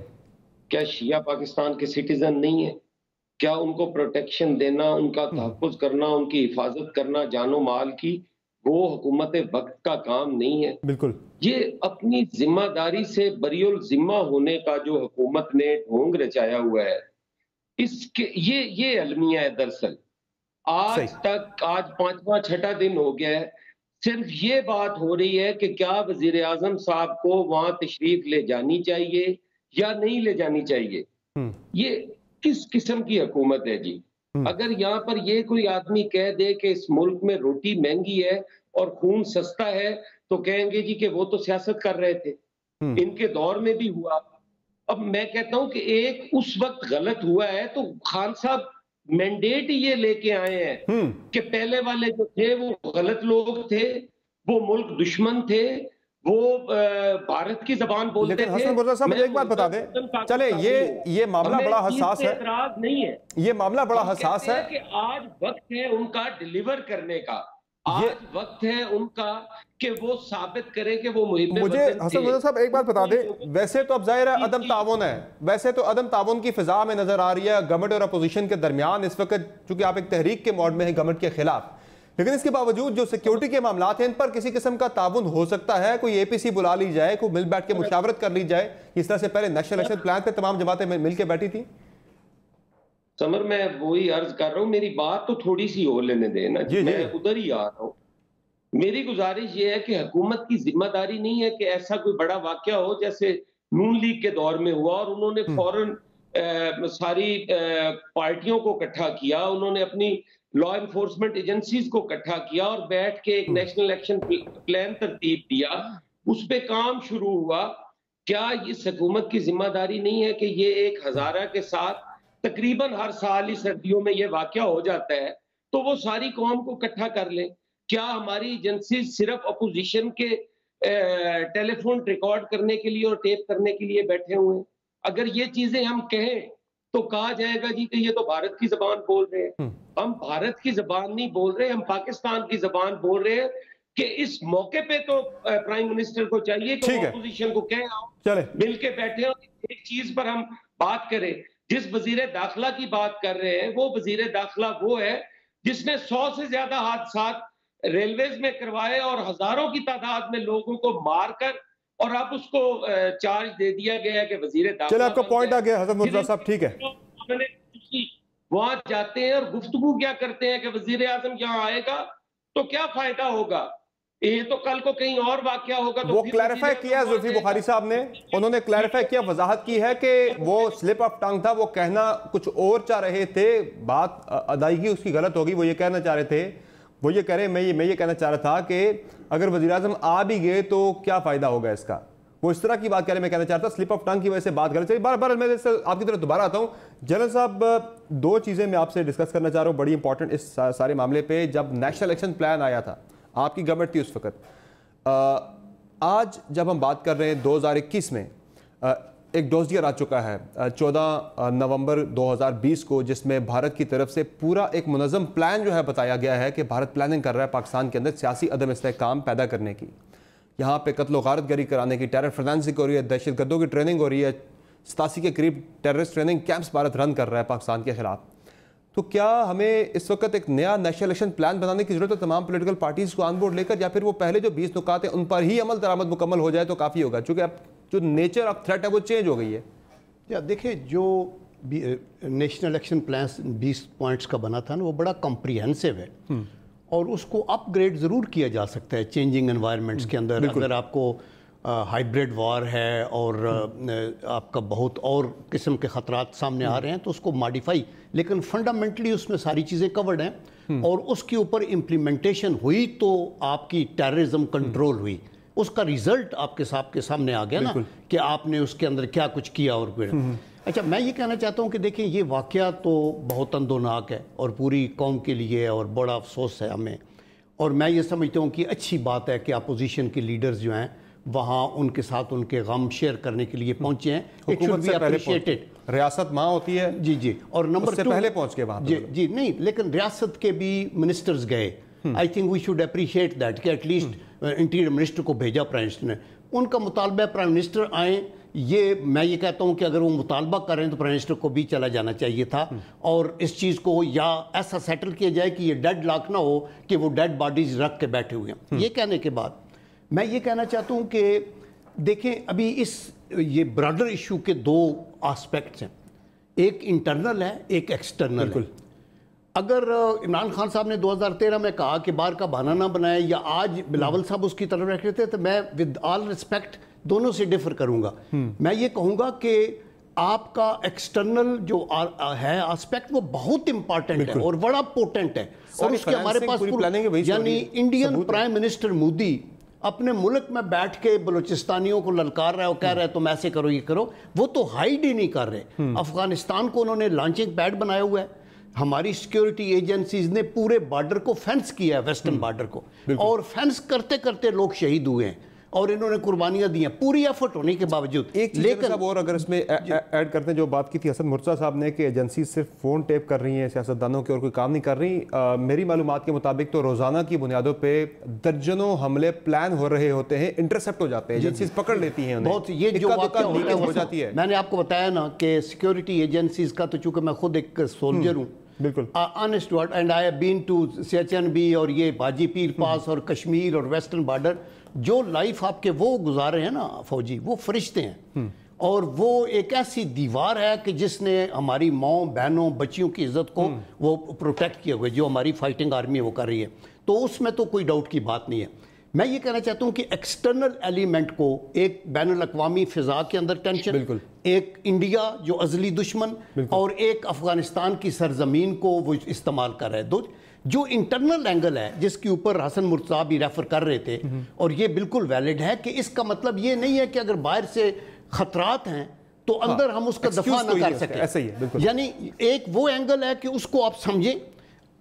क्या शिया पाकिस्तान के सिटीजन नहीं है? क्या उनको प्रोटेक्शन देना, उनका तहफ़्फ़ुज़ करना, उनकी हिफाजत करना जानो माल की, वो हुकूमत वक्त का काम नहीं है? बिल्कुल। ये अपनी जिम्मेदारी से बरीउल जिम्मा होने का जो हुकूमत ने ढोंग रचाया हुआ है, इसके ये अलमिया है दरअसल। आज तक, आज 5वां 6ठा दिन हो गया है, सिर्फ ये बात हो रही है कि क्या वजीर आजम साहब को वहां तशरीफ ले जानी चाहिए या नहीं ले जानी चाहिए। ये किस किस्म की हुकूमत है जी? अगर यहाँ पर ये कोई आदमी कह दे कि इस मुल्क में रोटी महंगी है और खून सस्ता है, तो कहेंगे जी कि वो तो सियासत कर रहे थे, इनके दौर में भी हुआ। अब मैं कहता हूं कि एक उस वक्त गलत हुआ है, तो खान साहब मैंडेट ये लेके आए हैं कि पहले वाले जो थे वो गलत लोग थे, वो मुल्क दुश्मन थे, वो भारत की जबान बोलते थे। लेकिन हसन मुर्तज़ा साहब मुझे एक बात बता दें, चले ये मामला बड़ा हसास है, एतराज नहीं है, ये मामला बड़ा हसास है कि आज वक्त है उनका डिलीवर करने का, आज वक्त है उनका कि वो साबित करें कि वो मुहिब। मुझे हसन मुर्तज़ा साहब एक बात बता दें, वैसे तो अब जाहिर है अदम ताउन है, वैसे तो अदम ताउन की फिजा में नजर आ रही है गवर्नमेंट और अपोजिशन के दरमियान इस वक्त, चूंकि आप एक तहरीक के मोड में है गवर्नमेंट के खिलाफ, लेकिन इसके बावजूद जो सिक्योरिटी के मामला हैं इन पर किसी किस्म का ताउन हो सकता है? कोई APC बुला ली जाए, कोई मिल बैठ के मुशावरत कर ली जाए, इस तरह से पहले नेशनल इलेक्शन प्लान पे तमाम जमातें मिलकर बैठी थी। समर, मैं वही अर्ज कर रहा हूँ, मेरी बात तो थोड़ी सी और लेने देना, मैं उधर ही आ रहा हूँ। मेरी गुजारिश ये है कि हुकूमत की जिम्मेदारी नहीं है कि ऐसा कोई बड़ा वाकया हो जैसे नून लीग के दौर में हुआ और उन्होंने फौरन सारी पार्टियों को इकट्ठा किया, उन्होंने अपनी लॉ एनफोर्समेंट एजेंसीज को इकट्ठा किया और बैठ के एक नेशनल इलेक्शन प्लान तरतीब दिया, उस पे काम शुरू हुआ। क्या इस हुकूमत की जिम्मेदारी नहीं है कि ये एक हजारा के साथ तकरीबन हर साल ही सर्दियों में ये वाकया हो जाता है, तो वो सारी कौम को इकट्ठा कर ले? क्या हमारी एजेंसी सिर्फ अपोजिशन के टेलीफोन रिकॉर्ड करने के लिए और टेप करने के लिए बैठे हुए हैं? अगर ये चीजें हम कहें तो कहा जाएगा जी कि ये तो भारत की जबान बोल रहे हैं। हम भारत की जबान नहीं बोल रहे, हम पाकिस्तान की जबान बोल रहे हैं कि इस मौके पे तो प्राइम मिनिस्टर को चाहिए कि अपोजिशन को कहें आओ मिलके बैठे और एक चीज पर हम बात करें। जिस वजीर दाखिला की बात कर रहे हैं, वो वजीर दाखिला वो है जिसने 100 से ज्यादा हादसात रेलवेज में करवाए और हजारों की तादाद में लोगों को मारकर, और अब उसको चार्ज दे दिया गया है कि वजीर दाखिला। चलो आपका पॉइंट आ गया हसन मुर्तज़ा साहब, ठीक है। वहां जाते हैं और गुफ्तगू क्या करते हैं कि वजीर आजम यहाँ आएगा तो क्या फायदा होगा, ये तो कल को कहीं और वाकया होगा। तो वो क्लैरिफाई किया जुल्फी बुखारी साहब ने, उन्होंने क्लैरिफाई किया, वजाहत की है कि वो स्लिप ऑफ टंग था, वो कहना कुछ और चाह रहे थे, बात अदायगी उसकी गलत होगी, वो ये कहना चाह रहे थे, वो ये कह रहे मैं ये कहना चाह रहा था कि अगर वज़ीर आज़म आ भी गए तो क्या फ़ायदा होगा इसका, वो इस तरह की बात कह रहे, मैं कहना चाहता स्लिप ऑफ टंग की वजह से बात गलत चली। बार मैं आपकी तरफ दोबारा आता हूँ। जनरल साहब, दो चीज़ें मैं आपसे डिस्कस करना चाह रहा हूँ बड़ी इंपॉर्टेंट इस सारे मामले पे। जब नेशनल इलेक्शन प्लान आया था, आपकी गवर्नमेंट थी उस वक्त, आज जब हम बात कर रहे हैं 2021 में एक डोसियर आ चुका है 14 नवंबर 2020 को, जिसमें भारत की तरफ से पूरा एक मुनज़्ज़म प्लान जो है बताया गया है कि भारत प्लानिंग कर रहा है पाकिस्तान के अंदर सियासी अदम इस्तेहकाम पैदा करने की, यहाँ पे कत्ल गारतगरी कराने की, टेरर फाइनेंसिंग हो रही है, दहशतगर्दों की ट्रेनिंग हो रही है, 87 के करीब terrorist training camps Bharat run कर रहा है पाकिस्तान के खिलाफ। तो क्या हमें इस वक्त एक नया नेशनल इलेक्शन प्लान बनाने की जरूरत है तमाम पॉलिटिकल पार्टीज को ऑन बोर्ड लेकर, या फिर वो पहले जो 20 नुकात हैं उन पर ही अमल दरामद मुकम्मल हो जाए तो काफ़ी होगा, क्योंकि अब जो नेचर ऑफ थ्रेट है वो चेंज हो गई है? या देखिए, जो नेशनल इलेक्शन प्लान 20 पॉइंट्स का बना था ना, वो बड़ा कॉम्प्रिहेंसिव है और उसको अपग्रेड ज़रूर किया जा सकता है चेंजिंग एनवायरनमेंट्स के अंदर। अगर आपको हाइब्रिड वॉर है और आपका बहुत और किस्म के ख़तरात सामने आ रहे हैं, तो उसको मॉडिफाई, लेकिन फंडामेंटली उसमें सारी चीज़ें कवर्ड हैं और उसके ऊपर इम्प्लीमेंटेशन हुई तो आपकी टेररिज्म कंट्रोल हुई। उसका रिजल्ट आपके सामने आ गया ना कि आपने उसके अंदर क्या कुछ किया और अच्छा, मैं ये कहना चाहता हूँ कि देखें, ये वाक़या तो बहुत अंदोनाक है और पूरी कौम के लिए और बड़ा अफसोस है हमें, और मैं ये समझता हूँ कि अच्छी बात है कि अपोजिशन के लीडर्स जो हैं वहाँ उनके साथ उनके गम शेयर करने के लिए पहुँचे हैं। It should be appreciated. रियासत माँ होती है जी, और नंबर 2 पहले पहुँच के वहाँ जी नहीं, लेकिन रियासत के भी मिनिस्टर्स गए। I think we should appreciate that कि एटलीस्ट इंटीरियर मिनिस्टर को भेजा प्राइम मिनिस्टर ने, उनका मुतालबा प्राइम मिनिस्टर आए। ये मैं ये कहता हूँ कि अगर वो मुतालबा कर रहे हैं तो प्राइम मिनिस्टर को भी चला जाना चाहिए था और इस चीज़ को या ऐसा सेटल किया जाए कि ये डेड लॉक ना हो कि वो डेड बॉडीज रख के बैठे हुए हैं। ये कहने के बाद मैं ये कहना चाहता हूँ कि देखें, अभी ये ब्रॉडर इशू के 2 एस्पेक्ट्स हैं, एक इंटरनल है, एक एक्सटर्नल है। अगर इमरान खान साहब ने 2013 में कहा कि बाहर का बहाना ना बनाए, या आज बिलावल साहब उसकी तरफ रख रहे थे, तो मैं विद ऑल रिस्पेक्ट दोनों से डिफर करूंगा। मैं ये कहूंगा कि आपका एक्सटर्नल जो है एस्पेक्ट वो बहुत इंपॉर्टेंट है और बड़ा पोटेंट है, और उसके हमारे पास यानी इंडियन प्राइम मिनिस्टर मोदी अपने मुल्क में बैठ के बलूचिस्तानियों को ललकार रहा है और कह रहा है तुम ऐसे करो ये करो, वो तो हाइड ही नहीं कर रहे। अफगानिस्तान को उन्होंने लॉन्चिंग पैड बनाया हुआ है, हमारी सिक्योरिटी एजेंसीज ने पूरे बॉर्डर को फेंस किया है, वेस्टर्न बॉर्डर को, और फेंस करते करते लोग शहीद हुए हैं और इन्होंने कुर्बानियां दी हैं पूरी एफर्ट होने के बावजूद। लेकिन और अगर इसमें ऐड करते हैं, जो बात की थी हसन मुर्तज़ा साहब ने कि एजेंसी सिर्फ फ़ोन टेप कर रही हैं सियासतदानों के और कोई काम नहीं कर रही, मेरी मालूमात के मुताबिक तो रोज़ाना की बुनियादों पे दर्जनों हमले प्लान हो रहे होते हैं, इंटरसेप्ट हो जाते हैं, एजेंसीज पकड़ लेती हैं उन्हें। बहुत ये जो हो जाती है, मैंने आपको बताया ना कि सिक्योरिटी एजेंसीज का, तो चूंकि मैं खुद एक सोल्जर हूँ, बिल्कुल honest word, and I have been to Siachen और ये बाजी पीर पास और कश्मीर और वेस्टर्न बॉर्डर, जो लाइफ आपके वो गुजारे हैं ना फौजी, वो फरिश्ते हैं, और वो एक ऐसी दीवार है कि जिसने हमारी माँ बहनों बच्चियों की इज्जत को वो प्रोटेक्ट किए हुए, जो हमारी फाइटिंग आर्मी वो कर रही है, तो उसमें तो कोई डाउट की बात नहीं है। मैं ये कहना चाहता हूँ कि एक्सटर्नल एलिमेंट को, एक बैनुल अक़वामी फ़िज़ा के अंदर टेंशन, एक इंडिया जो अज़ली दुश्मन, और एक अफ़गानिस्तान की सरजमीन को वो इस्तेमाल कर रहा है। जो इंटरनल एंगल है जिसके ऊपर हसन मुर्तज़ा भी रेफर कर रहे थे, और ये बिल्कुल वैलिड है कि इसका मतलब ये नहीं है कि अगर बाहर से खतरात हैं तो अंदर हम उसका दफा ना कर सकें, ऐसा ही है। यानी एक वो एंगल है कि उसको आप समझें।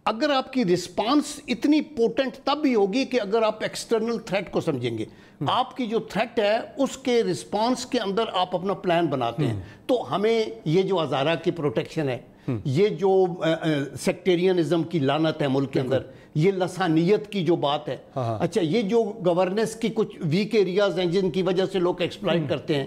अगर आपकी रिस्पांस इतनी पोटेंट तब भी होगी कि अगर आप एक्सटर्नल थ्रेट को समझेंगे, आपकी जो थ्रेट है उसके रिस्पांस के अंदर आप अपना प्लान बनाते हैं। तो हमें ये जो हज़ारा की प्रोटेक्शन है, ये जो सेक्टेरियनिज्म की लानत है मुल्क के अंदर, ये लसानियत की जो बात है, अच्छा ये जो गवर्नेंस की कुछ वीक एरियाज हैं जिनकी वजह से लोग एक्सप्लॉइट करते हैं,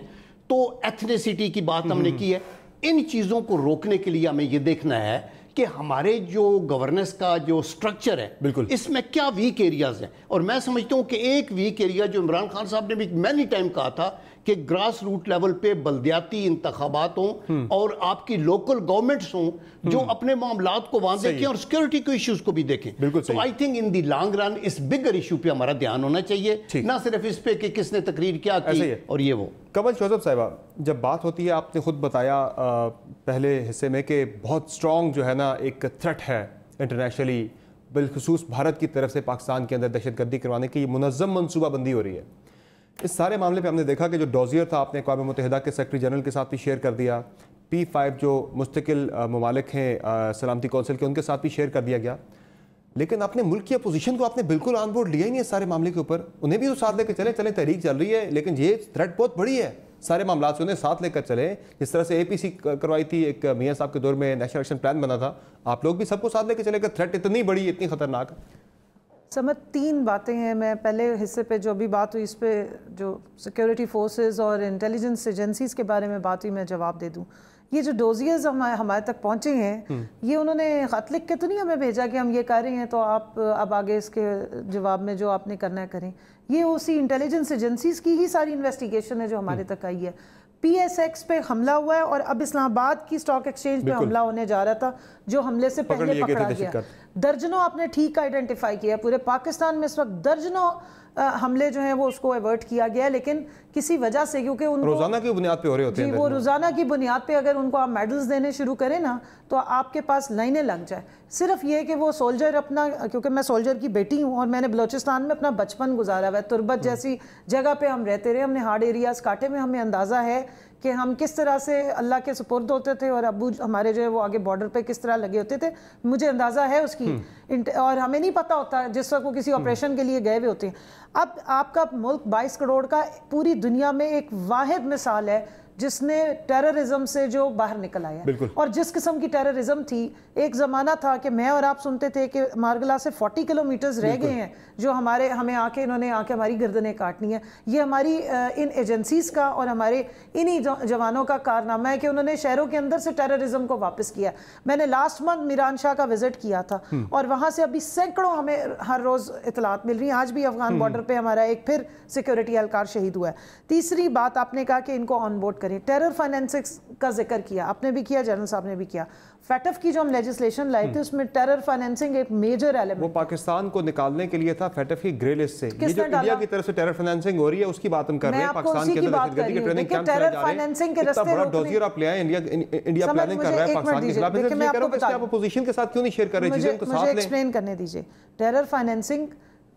तो एथनिसिटी की बात हमने की है। इन चीज़ों को रोकने के लिए हमें ये देखना है कि हमारे जो गवर्नेंस का जो स्ट्रक्चर है, बिल्कुल इसमें क्या वीक एरियाज हैं। और मैं समझता हूं कि एक वीक एरिया जो इमरान खान साहब ने भी मैनी टाइम कहा था कि ग्रास रूट लेवल पे बल्दियाती इंतखाबात हों और आपकी लोकल गवर्नमेंट्स हों जो अपने मामलात को वहां देखें और सिक्योरिटी के इश्यूज को भी देखें। तो I think in the long run इस बिगर इशू पे हमारा ध्यान होना चाहिए, ना सिर्फ इस पे कि किसने तकरीर क्या की और ये वो। कमल शोजब साहिबा, जब बात होती है, आपने खुद बताया पहले हिस्से में कि बहुत स्ट्रॉन्ग जो है ना एक थ्रेट है इंटरनेशनली, बिलखुसूस भारत की तरफ से पाकिस्तान के अंदर दहशतगर्दी करवाने की मुनज़्ज़म मनसूबाबंदी हो रही है। इस सारे मामले पे हमने देखा कि जो डोजियर था आपने अक़वाम मुत्तहिदा के सेक्रेटरी जनरल के साथ भी शेयर कर दिया, P5 जो मुस्तकिल ममालिक हैं सलामती कौंसिल के, उनके साथ भी शेयर कर दिया गया, लेकिन अपने मुल्क की अपोजिशन को आपने बिल्कुल ऑन बोर्ड लिया ही नहीं इस सारे मामले के ऊपर। उन्हें भी तो साथ लेकर चले, तहरीक चल रही है, लेकिन ये थ्रेट बहुत बड़ी है, सारे मामला से उन्हें साथ लेकर चले। जिस तरह से APC करवाई थी, एक मियाँ साहब के दौर में नेशनल एक्शन प्लान बना था, आप लोग भी सबको साथ लेकर चले, थ्रेट इतनी बड़ी, इतनी खतरनाक। समझ 3 बातें हैं। मैं पहले हिस्से पे जो भी बात हुई, इस पे जो सिक्योरिटी फोर्सेस और इंटेलिजेंस एजेंसीज के बारे में बात हुई, मैं जवाब दे दूं। ये जो डोजियर्स हमारे तक पहुंचे हैं, ये उन्होंने खत लिख के तो नहीं हमें भेजा कि हम ये कर रहे हैं तो आप अब आगे इसके जवाब में जो आपने करना है करें। ये उसी इंटेलिजेंस एजेंसीज की ही सारी इन्वेस्टिगेशन है जो हमारे तक आई है। PSX पे हमला हुआ है और अब इस्लामाबाद की स्टॉक एक्सचेंज पे हमला होने जा रहा था, जो हमले से पहले पकड़ा गया। दर्जनों आपने ठीक आइडेंटिफाई किया, पूरे पाकिस्तान में इस वक्त दर्जनों हमले जो हैं वो उसको अवर्ट किया गया, लेकिन किसी वजह से, क्योंकि उनको रोजाना की बुनियाद पे हो रहे होते हैं, वो रोजाना की बुनियाद पे अगर उनको आप मेडल्स देने शुरू करें ना तो आपके पास लाइनें लग जाए। सिर्फ ये कि वो सोल्जर अपना, क्योंकि मैं सोल्जर की बेटी हूँ और मैंने बलूचिस्तान में अपना बचपन गुजारा हुआ है, तुर्बत जैसी जगह पे हम रहते रहे, हमने हार्ड एरियाज काटे में, हमें अंदाज़ा है कि हम किस तरह से अल्लाह के सुपुर्द होते थे और अब्बू हमारे जो है वो आगे बॉर्डर पे किस तरह लगे होते थे, मुझे अंदाज़ा है उसकी। और हमें नहीं पता होता जिस वक्त वो किसी ऑपरेशन के लिए गए हुए होते हैं। अब आपका मुल्क 22 करोड़ का पूरी दुनिया में एक वाहिद मिसाल है जिसने टेररिज्म से जो बाहर निकल आया। और जिस किस्म की टेररिज्म थी, एक ज़माना था कि मैं और आप सुनते थे कि मारगला से 40 किलोमीटर्स रह गए हैं जो हमें आके इन्होंने आके हमारी गर्दनें काटनी है। ये हमारी इन एजेंसीज़ का और हमारे इन्हीं जवानों का कारनामा है कि उन्होंने शहरों के अंदर से टेररिज्म को वापस किया। मैंने लास्ट मंथ मीरान शाह का विजिट किया था और वहाँ से अभी सैकड़ों हमें हर रोज़ इतलात मिल रही हैं। आज भी अफगान बॉर्डर पर हमारा एक फिर सिक्योरिटी एहलकार शहीद हुआ है। तीसरी बात आपने कहा कि इनको ऑन बोर्ड करें। टेरर फाइनेंसिंग का जिक्र किया आपने भी किया, जनरल साहब ने भी किया। फैटफ की जो हम लेजिस्लेशन लाए थे उसमें टेरर फाइनेंसिंग एक मेजर एलिमेंट, वो पाकिस्तान को निकालने के लिए था फैटफ की ग्रे लिस्ट से। ये जो इंडिया की तरफ से टेरर फाइनेंसिंग हो रही है उसकी बात हम कर रहे हैं। पाकिस्तान के अंदर दहशतगर्दी के ट्रेनिंग कैंप चलाए जा रहे हैं, इतना बड़ा डोजियर आप ले आए, इंडिया प्लानिंग कर रहा है पाकिस्तान के खिलाफ। मैं कह रहा हूं कि आप अपोजिशन के साथ क्यों नहीं शेयर कर रहे चीजें, उनको साथ लें। एक्सप्लेन करने दीजिए। टेरर फाइनेंसिंग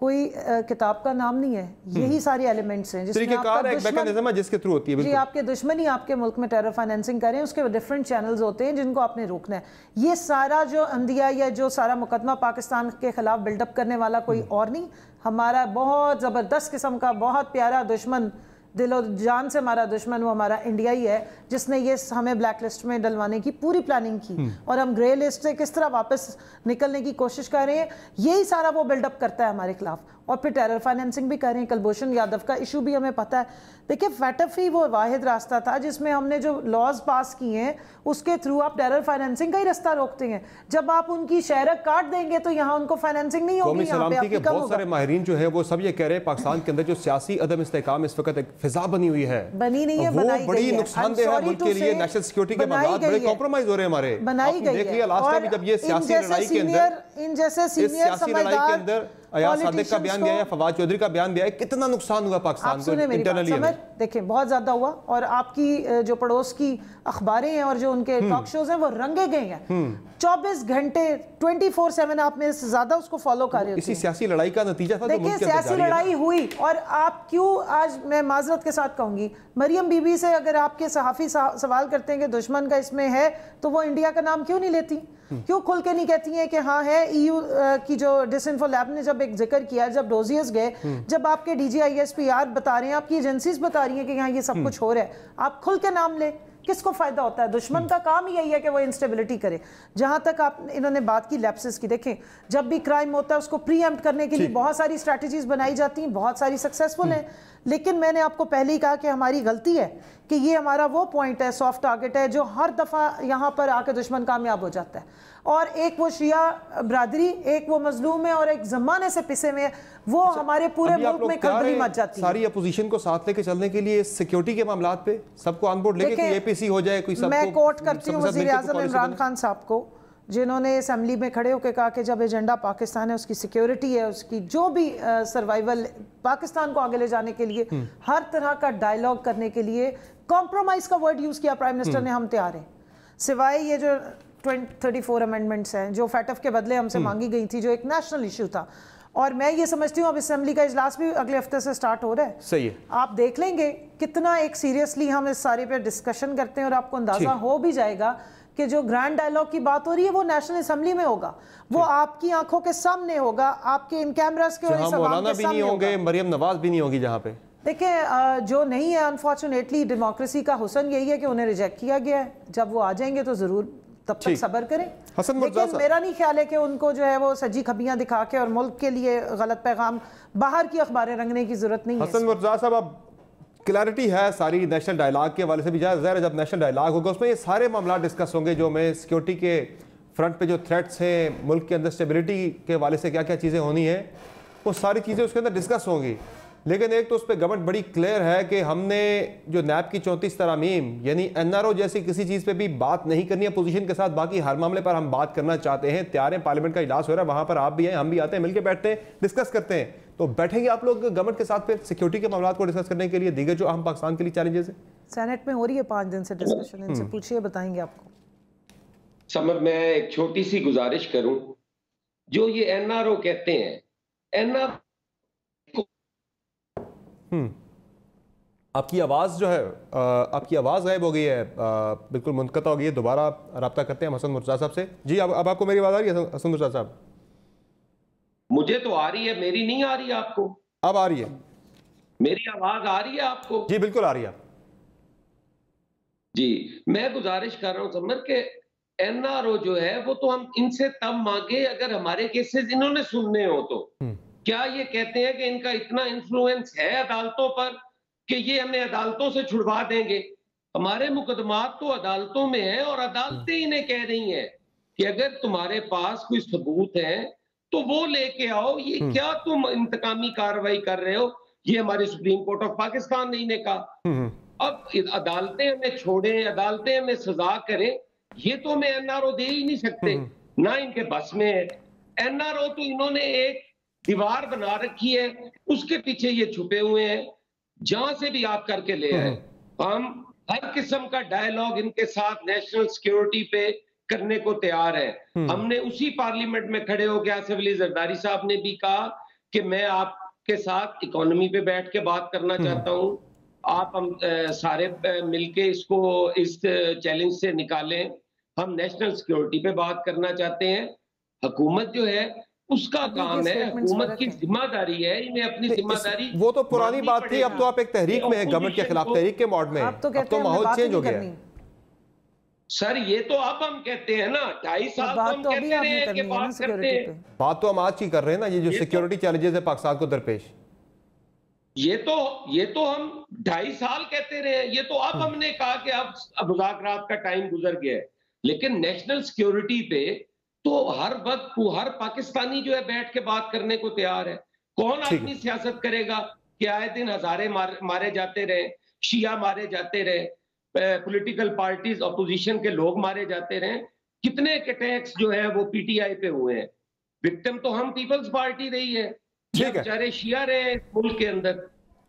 कोई किताब का नाम नहीं है, यही सारे एलिमेंट्स हैं जिसमें जिसके थ्रू होती है। जी, आपके दुश्मनी आपके मुल्क में टेरर फाइनेंसिंग करें, उसके डिफरेंट चैनल्स होते हैं जिनको आपने रोकना है। ये सारा जो अंदिया या जो सारा मुकदमा पाकिस्तान के खिलाफ बिल्डअप करने वाला कोई और नहीं, हमारा बहुत ज़बरदस्त किस्म का बहुत प्यारा दुश्मन, दिलो जान से हमारा दुश्मन, वो हमारा इंडिया ही है जिसने ये हमें ब्लैक लिस्ट में डलवाने की पूरी प्लानिंग की और हम ग्रे लिस्ट से किस तरह वापस निकलने की कोशिश कर रहे हैं। यही सारा वो बिल्डअप करता है हमारे खिलाफ और फिर टेरर फाइनेंसिंग भी कर रहे हैं। कुलभूषण यादव का इशू भी हमें पता है। देखिए, फैटफ ही वो वाहिद रास्ता था जिसमें हमने जो लॉज पास किए हैं उसके थ्रू आप टेरर फाइनेंसिंग का ही रास्ता रोकते हैं। जब आप उनकी शहरक काट देंगे तो यहाँ उनको फाइनेंसिंग नहीं होगी। सलामती के बहुत सारे माहिरीन जो है वो सब ये कह रहे हैं पाकिस्तान के अंदर जो सियासी अदम इस्तेहकाम इस वक्त एक फिजा बनी हुई है, बनी नहीं है, वो बड़ी नुकसानदेह है मुल्क के लिए। नेशनल सिक्योरिटी के मामलात बड़े कॉम्प्रोमाइज हो रहे हैं हमारे। बनाई गई है लास्ट टाइम जब ये सियासी लड़ाई के अंदर, इन जैसे सीनियर समझदार अयाज सादिक का बयान भी आया, फवाद चौधरी का बयान भी आया, कितना नुकसान हुआ पाकिस्तान को इंटरनली। देखिए, बहुत ज्यादा हुआ और आपकी जो पड़ोस की अखबारें हैं और जो उनके टॉक शोज हैं वो रंगे गए हैं। 24 घंटे 24/7 आप में से ज्यादा उसको फॉलो कर रहे हो। इसी सियासी लड़ाई का नतीजा था। देखिए, सियासी लड़ाई हुई और आप क्यों, आज मैं माजरत के साथ कहूंगी, मरियम बीबी से अगर आपके सहाफी सवाल करते हैं कि दुश्मन का इसमें है तो वो इंडिया का नाम क्यों नहीं लेती, क्यों खुल के नहीं कहती हैं कि हाँ है। EU की जो डिसइंफो लैब ने जब एक जिक्र किया, जब डोजियर्स गए, जब आपके DGISPR बता रहे हैं, आपकी एजेंसीज बता रही हैं कि यहाँ ये सब कुछ हो रहा है, आप खुल के नाम ले, किसको फायदा होता है? दुश्मन का काम ही यही है कि वो इंस्टेबिलिटी करे। जहां तक आप इन्होंने बात की लैप्सेस की, देखें जब भी क्राइम होता है उसको प्रीएम्प्ट करने के लिए बहुत सारी स्ट्रैटेजीज बनाई जाती हैं, बहुत सारी सक्सेसफुल हैं, लेकिन मैंने आपको पहले ही कहा कि हमारी गलती है कि ये हमारा वो पॉइंट है, सॉफ्ट टारगेट है, जो हर दफ़ा यहाँ पर आकर दुश्मन कामयाब हो जाता है। और एक वो शिया बरादरी, एक वो मजलूम है और एक जमाने से पिसे में वो हमारे पूरे मुल्क में खलबली मच जाती है। सारी अपोजिशन को साथ लेके चलने के लिए सिक्योरिटी के मामलात पे सबको ऑन बोर्ड लेके कोई APC हो जाए, कोई सबको। मैं कोट करती हूँ वज़ीर आज़म इमरान खान साहब को, जिन्होंने असेंबली में खड़े होकर कहा कि जब एजेंडा पाकिस्तान है, उसकी सिक्योरिटी है, उसकी जो भी सर्वाइवल पाकिस्तान को आगे ले जाने के लिए हर तरह का डायलॉग करने के लिए कॉम्प्रोमाइज का वर्ड यूज किया प्राइम मिनिस्टर ने, हम तैयार हैं। सिवाय ये जो 34 अमेंडमेंट्स हैं जो फैटफ के बदले हमसे मांगी गई थी, जो एक नेशनल इशू था, और मैं ये समझती हूँ अब असेंबली का इजलास भी अगले हफ्ते से स्टार्ट हो रहा है। सही है, आप देख लेंगे कितना एक सीरियसली हम इस सारे पे डिस्कशन करते हैं और आपको अंदाजा हो भी जाएगा कि जो ग्रैंड डायलॉग की बात हो रही है वो नेशनल असेंबली में होगा, वो आपकी आंखों के सामने होगा, आपके इन कैमरास के और मौलाना भी नहीं होंगे, मरियम नवाज भी नहीं होगी जहाँ पे। देखिए, जो नहीं है अनफॉर्चुनेटली, डेमोक्रेसी का हुस्न यही है कि उन्हें रिजेक्ट किया गया है। जब वो आ जाएंगे तो जरूर तब तक सब्र करें। लेकिन मेरा नहीं ख्याल है कि उनको जो है वो सजी खबियां दिखा के और मुल्क के लिए गलत पैगाम बाहर की अखबारें रंगने की जरूरत नहीं है। हसन मुर्तज़ा साहब, अब क्लैरिटी है सारी नेशनल डायलॉग के हवाले से भी, ज़ाहिर है जब नेशनल डायलॉग होगा उसमें ये सारे मामला डिस्कस होंगे, जो हमें सिक्योरिटी के फ्रंट पे जो थ्रेट्स हैं, मुल्क के अंदर स्टेबिलिटी के हवाले से क्या क्या चीज़ें होनी है, वो सारी चीज़ें उसके अंदर डिस्कस होंगी। लेकिन एक तो उस पर गवर्नमेंट बड़ी क्लियर है कि हमने जो नैब की 34 तरमीम यानी NRO जैसी किसी चीज़ पे भी बात नहीं करनी है पोजीशन के साथ, बाकी हर मामले पर हम बात करना चाहते हैं, तैयार हैं, पार्लियामेंट का इजलास हो रहा है, वहाँ पर आप भी हैं, हम भी आते हैं, मिलकर बैठते हैं, डिस्कस करते हैं। तो बैठेंगे आप लोग गवर्नमेंट के साथ फिर सिक्योरिटी के मामलों को डिस्कस करने के लिए, दीगर जो अहम पाकिस्तान के लिए चैलेंजेस हैं? सेनेट में हो रही है 5 दिन से डिस्कशन, इनसे पूछिए, बताएंगे आपको। समर, मैं एक छोटी सी गुजारिश करूं, जो ये एनआरओ कहते हैं, एनआर आपकी आवाज़ जो है, आपकी आवाज़ गायब हो गई है, बिल्कुल मुनक़ता हो गई है। दोबारा रब्ता करते हैं हसन मुर्तज़ा साहब से। जी, अब आपको मेरी आवाज़ आ रही है हसन मुर्तज़ा साहब? मुझे तो आ रही है, मेरी नहीं आ रही है आपको? अब आ रही है, मेरी आवाज आ रही है आपको? जी बिल्कुल आ रही है। जी, मैं गुजारिश कर रहा हूं समर के एनआरओ जो है वो तो हम इनसे तब मांगे अगर हमारे केसेस इन्होंने सुनने हो तो। क्या ये कहते हैं कि इनका इतना इन्फ्लुएंस है अदालतों पर कि ये हमें अदालतों से छुड़वा देंगे? हमारे मुकदमात तो अदालतों में है और अदालतें इन्हें कह रही हैं कि अगर तुम्हारे पास कोई सबूत है तो वो लेके आओ। ये क्या तुम इंतकामी कार्रवाई कर रहे हो? ये हमारे सुप्रीम कोर्ट ऑफ पाकिस्तान ने इन्हें कहा। अब अदालतें हमें छोड़ें, अदालतें हमें सजा करें, ये तो हमें एनआरओ दे ही नहीं सकते, ना इनके बस में है। एनआरओ तो इन्होंने एक दीवार बना रखी है, उसके पीछे ये छुपे हुए हैं, जहां से भी आप करके ले आए। हम हर किस्म का डायलॉग इनके साथ नेशनल सिक्योरिटी पे करने को तैयार है। हमने उसी पार्लियामेंट में खड़े होकर आसिफ अली जरदारी साहब ने भी कहा कि मैं आपके साथ इकोनॉमी पे बैठ के बात करना चाहता हूं, आप हम सारे मिलके इसको इस चैलेंज से निकालें। हम नेशनल सिक्योरिटी पे बात करना चाहते हैं। हुकूमत जो है उसका काम है, हुकूमत की जिम्मेदारी है, इन्हें अपनी जिम्मेदारी। वो तो पुरानी बात थी, अब तो आप एक तहरीक में है, गवर्नमेंट के खिलाफ तहरीक के मोड में, अब तो माहौल चेंज हो गया है। सर ये तो अब हम कहते हैं ना, 2.5 साल तो हम कहते रहे हैं कि बात करते हैं। बात तो हम आज की कर रहे हैं ना, ये जो सिक्योरिटी चैलेंजेस है पाकिस्तान को दरपेश, ये तो हम 2.5 साल कहते रहे। ये तो अब हमने कहा कि अब मुज़ाकरात का टाइम गुजर गया है, लेकिन नेशनल सिक्योरिटी पे तो हर वक्त हर पाकिस्तानी जो है बैठ के बात करने को तैयार है। कौन आदमी सियासत करेगा कि आए दिन हजारे मारे जाते रहे, शिया मारे जाते रहे, पॉलिटिकल पार्टीज अपोजिशन के लोग मारे जाते रहे। कितने अटैक्स जो है वो पीटीआई पे हुए हैं। विक्टिम तो हम पीपल्स पार्टी रही है, बेचारे शिया रहे मुल्क के अंदर।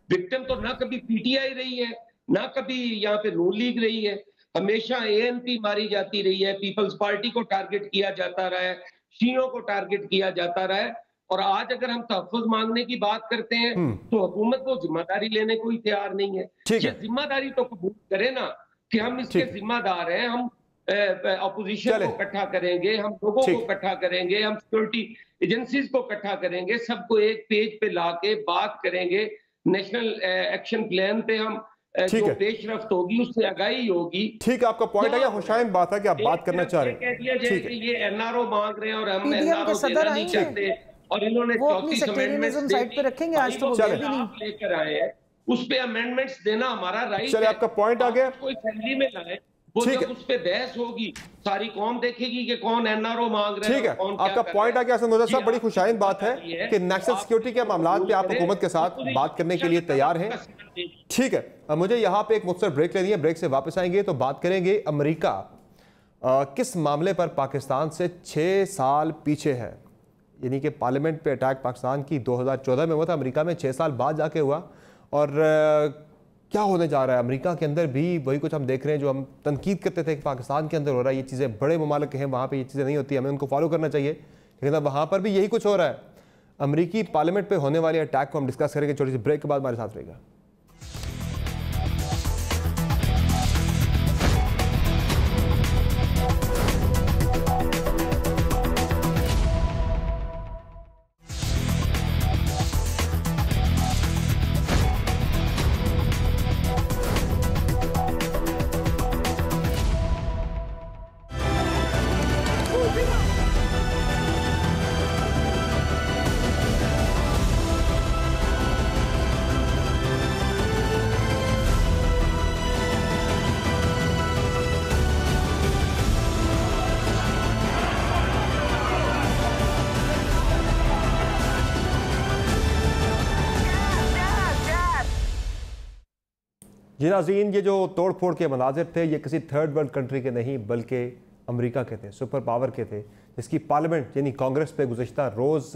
विक्टिम तो ना कभी पीटीआई रही है, ना कभी यहाँ पे नून लीग रही है। हमेशा एएनपी मारी जाती रही है, पीपल्स पार्टी को टारगेट किया जाता रहा है, शियों को टारगेट किया जाता रहा है। और आज अगर हम तहफ़्फ़ुज़ मांगने की बात करते हैं तो हुकूमत को जिम्मेदारी लेने को ही तैयार नहीं है। ये जिम्मेदारी तो कबूल करे ना कि हम इसके जिम्मेदार हैं। हम अपोजिशन को इकट्ठा करेंगे, हम लोगों को इकट्ठा करेंगे, हम सिक्योरिटी एजेंसीज को इकट्ठा करेंगे, सबको एक पेज पे लाके बात करेंगे। नेशनल एक्शन प्लान पे हम जो पेशरफ्त होगी उससे आगाही होगी। ठीक है, आपका पॉइंट है, या हुसैन बात है कि आप बात करना चाह रहे हैं। कह दिया जाए कि ये एनआरओ मांग रहे हैं और हम एनआरओ देना नहीं चाहते, और इन्होंने 34 अमेंडमेंट्स साइड पे रखेंगे, आज तो वो भी नहीं लेकर आए हैं, उस पे अमेंडमेंट्स देना हमारा राइट है। चलिए, आपका पॉइंट आ गया। कोई असेंबली में लाए, वो जब उस पे बहस होगी सारी कौम देखेगी कि कौन एनआरओ मांग रहे हैं। ठीक है, आपका पॉइंट आ गया हसन मुर्तज़ा साहब। बड़ी खुशाइन बात है कि नेशनल सिक्योरिटी के मामलों पे आप हुकूमत के साथ बात करने के लिए तैयार हैं। ठीक है, अब मुझे यहाँ पे एक मुख्तसर ब्रेक लेनी है, ब्रेक से वापस आएंगे तो बात करेंगे अमेरिका किस मामले पर पाकिस्तान से 6 साल पीछे है। यानी कि पार्लियामेंट पे अटैक पाकिस्तान की 2014 में हुआ था, अमेरिका में 6 साल बाद जाके हुआ। और क्या होने जा रहा है अमेरिका के अंदर भी वही कुछ हम देख रहे हैं जो हम तनकीद करते थे कि पाकिस्तान के अंदर हो रहा है। ये चीज़ें बड़े ममालिक हैं, वहाँ पे ये चीज़ें नहीं होती, हमें उनको फॉलो करना चाहिए, लेकिन अब वहाँ पर भी यही कुछ हो रहा है। अमेरिकी पार्लियामेंट पे होने वाले अटैक को हम डिस्कस करेंगे छोटी सी ब्रेक के बाद। हमारे साथ रहेगा। जी नाज़रीन, ये जो तोड़ फोड़ के मनाजिर थे ये किसी थर्ड वर्ल्ड कंट्री के नहीं बल्कि अमेरिका के थे, सुपर पावर के थे, जिसकी पार्लियामेंट यानी कांग्रेस पे गुज़श्ता रोज़